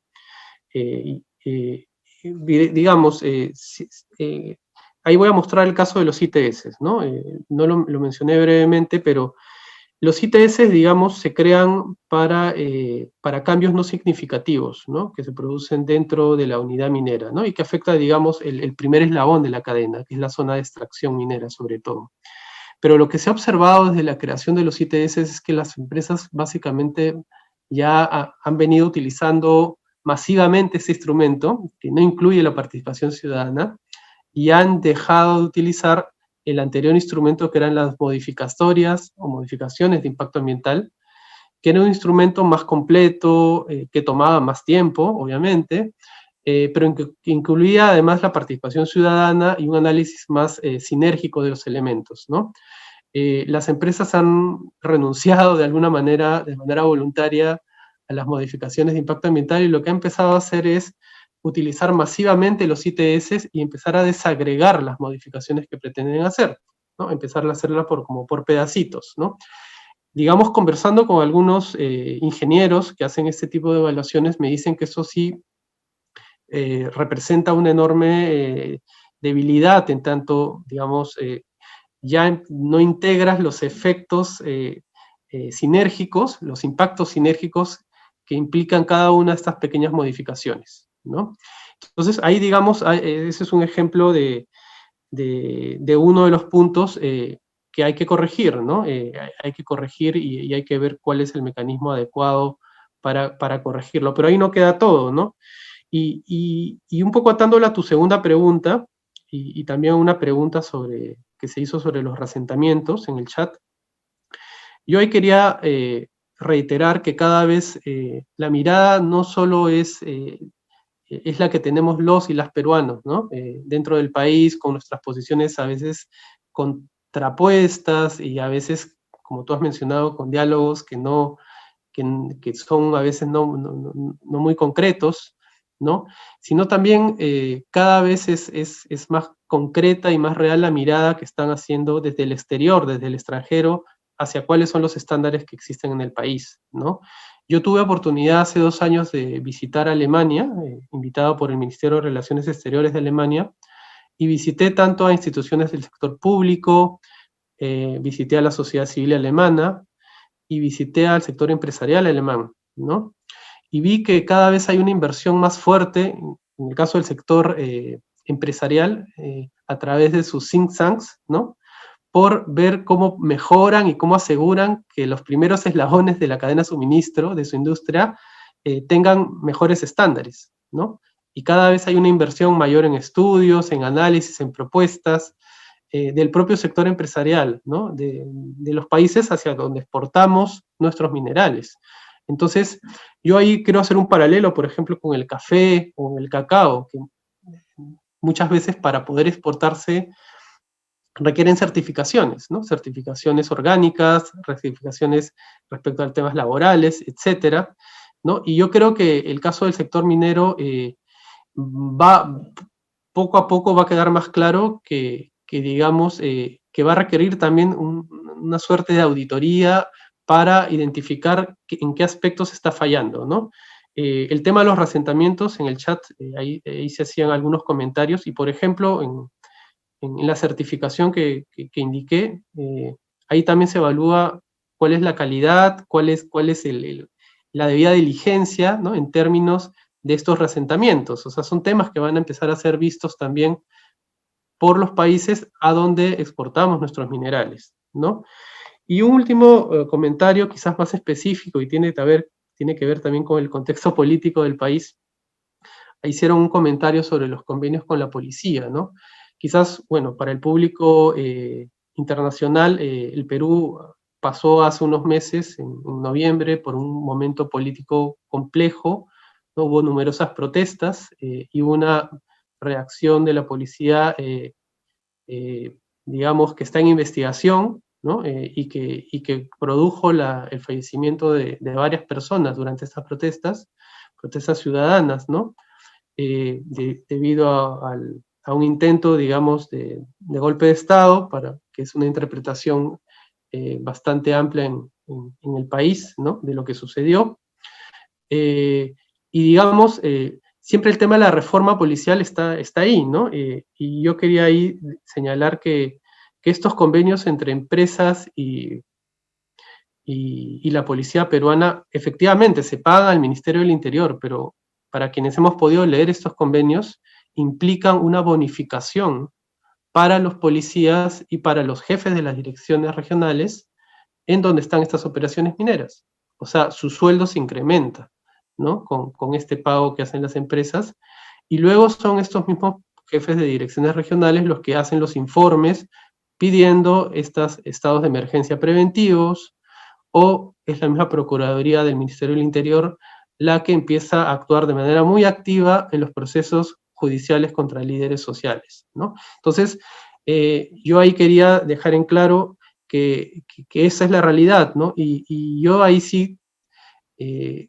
digamos, ahí voy a mostrar el caso de los ITS, ¿no? No lo mencioné brevemente, pero los ITS, digamos, se crean para cambios no significativos, ¿no?, que se producen dentro de la unidad minera, ¿no?, y que afecta, digamos, el primer eslabón de la cadena, que es la zona de extracción minera, sobre todo. Pero lo que se ha observado desde la creación de los ITS es que las empresas básicamente ya han venido utilizando masivamente ese instrumento, que no incluye la participación ciudadana, y han dejado de utilizar el anterior instrumento, que eran las modificatorias o modificaciones de impacto ambiental, que era un instrumento más completo, que tomaba más tiempo, obviamente, pero que incluía además la participación ciudadana y un análisis más sinérgico de los elementos, ¿no? Las empresas han renunciado de alguna manera, de manera voluntaria, a las modificaciones de impacto ambiental, y lo que ha empezado a hacer es utilizar masivamente los ITS y empezar a desagregar las modificaciones que pretenden hacer, ¿no? Empezar a hacerlas como por pedacitos, ¿no? Digamos, conversando con algunos ingenieros que hacen este tipo de evaluaciones, me dicen que eso sí representa una enorme debilidad, en tanto, digamos, ya no integras los efectos sinérgicos, los impactos sinérgicos que implican cada una de estas pequeñas modificaciones, ¿no? Entonces, ahí, digamos, ese es un ejemplo de uno de los puntos que hay que corregir, ¿no? Hay que corregir y hay que ver cuál es el mecanismo adecuado para corregirlo. Pero ahí no queda todo, ¿no? Y un poco atándola a tu segunda pregunta, y también una pregunta que se hizo sobre los reasentamientos en el chat, yo ahí quería reiterar que cada vez la mirada no solo es la que tenemos los y las peruanos, ¿no? Dentro del país, con nuestras posiciones a veces contrapuestas y a veces, como tú has mencionado, con diálogos que son a veces no muy concretos, ¿no? Sino también cada vez es más concreta y más real la mirada que están haciendo desde el exterior, desde el extranjero, hacia cuáles son los estándares que existen en el país, ¿no? Yo tuve oportunidad hace 2 años de visitar Alemania, invitado por el Ministerio de Relaciones Exteriores de Alemania, y visité tanto a instituciones del sector público, visité a la sociedad civil alemana, y visité al sector empresarial alemán, ¿no? Y vi que cada vez hay una inversión más fuerte, en el caso del sector empresarial, a través de sus think tanks, ¿no? Por ver cómo mejoran y cómo aseguran que los primeros eslabones de la cadena de suministro de su industria tengan mejores estándares, ¿no? Y cada vez hay una inversión mayor en estudios, en análisis, en propuestas del propio sector empresarial, ¿no? De los países hacia donde exportamos nuestros minerales. Entonces, yo ahí quiero hacer un paralelo, por ejemplo, con el café o el cacao, que muchas veces para poder exportarse requieren certificaciones, ¿no? Certificaciones orgánicas, certificaciones respecto a temas laborales, etcétera, ¿no? Y yo creo que el caso del sector minero poco a poco va a quedar más claro que digamos, que va a requerir también una suerte de auditoría para identificar en qué aspectos está fallando, ¿no? El tema de los reasentamientos, en el chat, ahí se hacían algunos comentarios, y por ejemplo, en la certificación que indiqué, ahí también se evalúa cuál es la calidad, cuál es la debida diligencia, ¿no? En términos de estos reasentamientos. O sea, son temas que van a empezar a ser vistos también por los países a donde exportamos nuestros minerales, ¿no? Y un último comentario, quizás más específico, y tiene que ver también con el contexto político del país. Hicieron un comentario sobre los convenios con la policía, ¿no? Quizás, bueno, para el público internacional, el Perú pasó hace unos meses, en noviembre, por un momento político complejo, ¿no? Hubo numerosas protestas y una reacción de la policía, digamos, que está en investigación, ¿no? Y que produjo el fallecimiento de varias personas durante estas protestas ciudadanas, ¿no? Debido a un intento, digamos, de golpe de Estado, que es una interpretación bastante amplia en el país, ¿no? De lo que sucedió. Y digamos, siempre el tema de la reforma policial está ahí, ¿no? Y yo quería ahí señalar que estos convenios entre empresas y la policía peruana efectivamente se pagan al Ministerio del Interior, pero para quienes hemos podido leer estos convenios, implican una bonificación para los policías y para los jefes de las direcciones regionales en donde están estas operaciones mineras. O sea, su sueldo se incrementa, ¿no? Con este pago que hacen las empresas, y luego son estos mismos jefes de direcciones regionales los que hacen los informes pidiendo estos estados de emergencia preventivos, o es la misma Procuraduría del Ministerio del Interior la que empieza a actuar de manera muy activa en los procesos judiciales contra líderes sociales, ¿no? Entonces, yo ahí quería dejar en claro que esa es la realidad, ¿no? Y yo ahí sí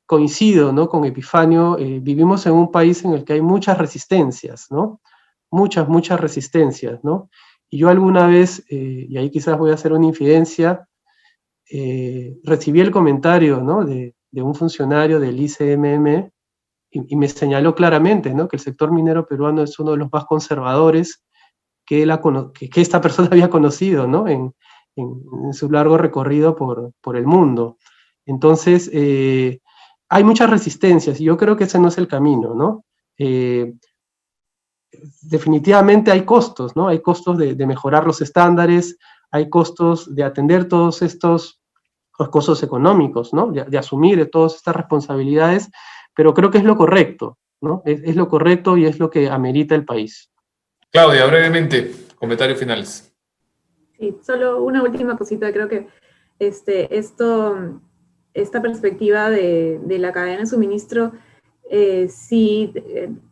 coincido, ¿no? Con Epifanio. Vivimos en un país en el que hay muchas resistencias, ¿no? Muchas resistencias, ¿no? Y yo alguna vez, y ahí quizás voy a hacer una infidencia, recibí el comentario, ¿no? de un funcionario del ICMM, y me señaló claramente, ¿no? Que el sector minero peruano es uno de los más conservadores que esta persona había conocido, ¿no? En su largo recorrido por el mundo. Entonces, hay muchas resistencias, y yo creo que ese no es el camino, ¿no? Definitivamente hay costos, ¿no? Hay costos de mejorar los estándares, hay costos de atender todos estos costos económicos, ¿no? De asumir todas estas responsabilidades, pero creo que es lo correcto, ¿no? Es lo correcto y es lo que amerita el país. Claudia, brevemente, comentarios finales. Sí, solo una última cosita. Creo que esta perspectiva de la cadena de suministro sí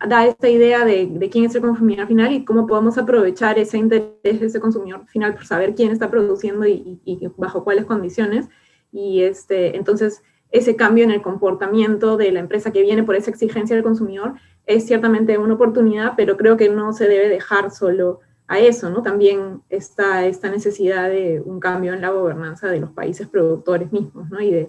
da esta idea de quién es el consumidor final y cómo podemos aprovechar ese interés de ese consumidor final por saber quién está produciendo y bajo cuáles condiciones. Y entonces ese cambio en el comportamiento de la empresa que viene por esa exigencia del consumidor es ciertamente una oportunidad, pero creo que no se debe dejar solo a eso, ¿no? También está esta necesidad de un cambio en la gobernanza de los países productores mismos, ¿no? Y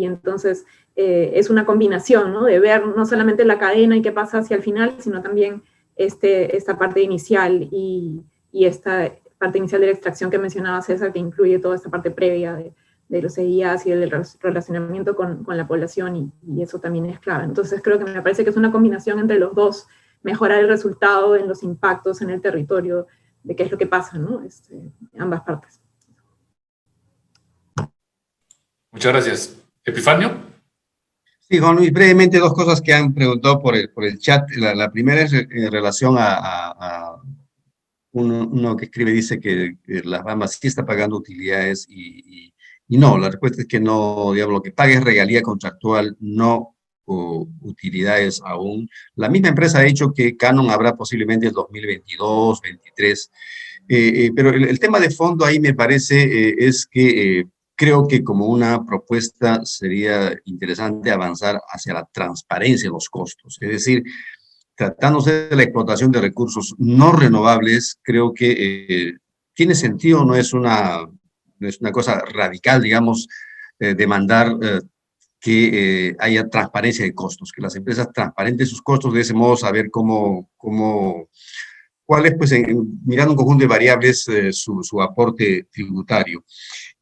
entonces es una combinación, ¿no? De ver no solamente la cadena y qué pasa hacia el final, sino también esta parte inicial y esta parte inicial de la extracción que mencionaba César, que incluye toda esta parte previa de los EIAs y del relacionamiento con la población, y eso también es clave. Entonces creo que me parece que es una combinación entre los dos, mejorar el resultado en los impactos en el territorio, de qué es lo que pasa, ¿no? Ambas partes. Muchas gracias. ¿Epifanio? Sí, Juan Luis, brevemente dos cosas que han preguntado por el chat. La primera es en relación a uno que escribe, dice que las Bahamas sí está pagando utilidades y no, la respuesta es que no, digamos, lo que paga es regalía contractual, no utilidades aún. La misma empresa ha dicho que Canon habrá posiblemente el 2022, 2023, pero el tema de fondo ahí me parece es que creo que como una propuesta sería interesante avanzar hacia la transparencia de los costos, es decir, tratándose de la explotación de recursos no renovables, creo que tiene sentido, no es una cosa radical, digamos, demandar que haya transparencia de costos, que las empresas transparenten sus costos, de ese modo saber cuál es, pues, mirando un conjunto de variables, su aporte tributario.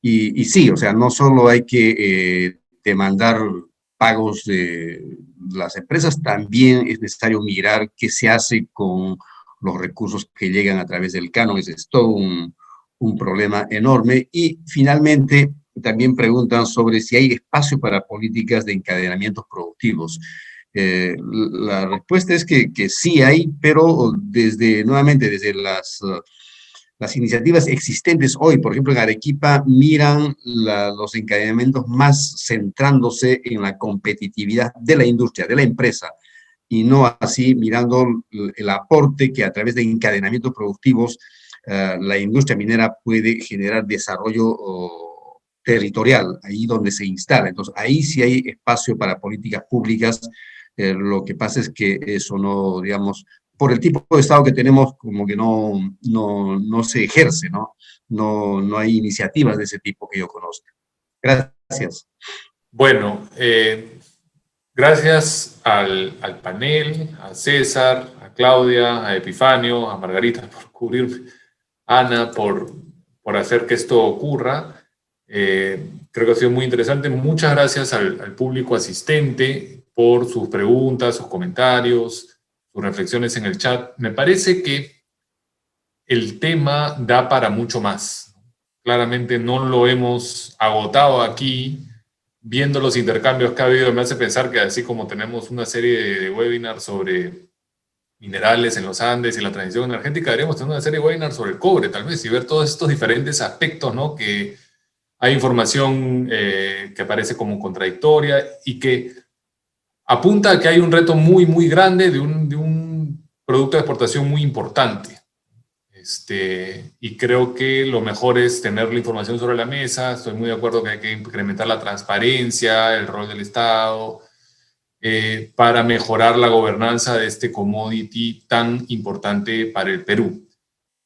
Y sí, o sea, no solo hay que demandar pagos de las empresas, también es necesario mirar qué se hace con los recursos que llegan a través del canon. Ese es todo un problema enorme. Y finalmente, también preguntan sobre si hay espacio para políticas de encadenamientos productivos. La respuesta es que sí hay, pero nuevamente desde las iniciativas existentes hoy, por ejemplo, en Arequipa, miran los encadenamientos más centrándose en la competitividad de la industria, de la empresa, y no así mirando el aporte que a través de encadenamientos productivos la industria minera puede generar desarrollo territorial, ahí donde se instala. Entonces, ahí sí hay espacio para políticas públicas. Lo que pasa es que eso no, digamos, por el tipo de Estado que tenemos, como que no se ejerce, ¿no? No hay iniciativas de ese tipo que yo conozca. Gracias. Bueno, gracias al panel, a César, a Claudia, a Epifanio, a Margarita por cubrirme, a Ana por hacer que esto ocurra. Creo que ha sido muy interesante. Muchas gracias al público asistente por sus preguntas, sus comentarios, sus reflexiones en el chat. Me parece que el tema da para mucho más. Claramente no lo hemos agotado aquí. Viendo los intercambios que ha habido, me hace pensar que así como tenemos una serie de webinars sobre minerales en los Andes y la transición energética, deberíamos tener una serie de webinars sobre el cobre, tal vez, y ver todos estos diferentes aspectos, ¿no? Que hay información que aparece como contradictoria y que apunta a que hay un reto muy, muy grande de un producto de exportación muy importante. Y creo que lo mejor es tener la información sobre la mesa. Estoy muy de acuerdo que hay que incrementar la transparencia, el rol del Estado, para mejorar la gobernanza de este commodity tan importante para el Perú.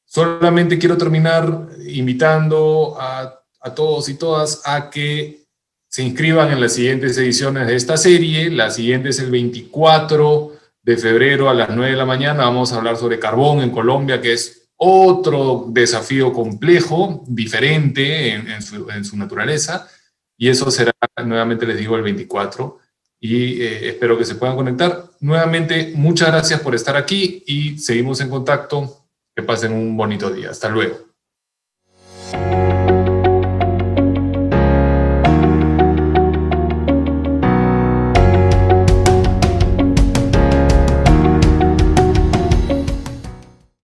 Solamente quiero terminar invitando a todos y todas a que se inscriban en las siguientes ediciones de esta serie. La siguiente es el 24 de febrero a las 9 de la mañana. Vamos a hablar sobre carbón en Colombia, que es otro desafío complejo, diferente en su naturaleza, y eso será, nuevamente les digo, el 24, y espero que se puedan conectar. Nuevamente, muchas gracias por estar aquí y seguimos en contacto. Que pasen un bonito día. Hasta luego.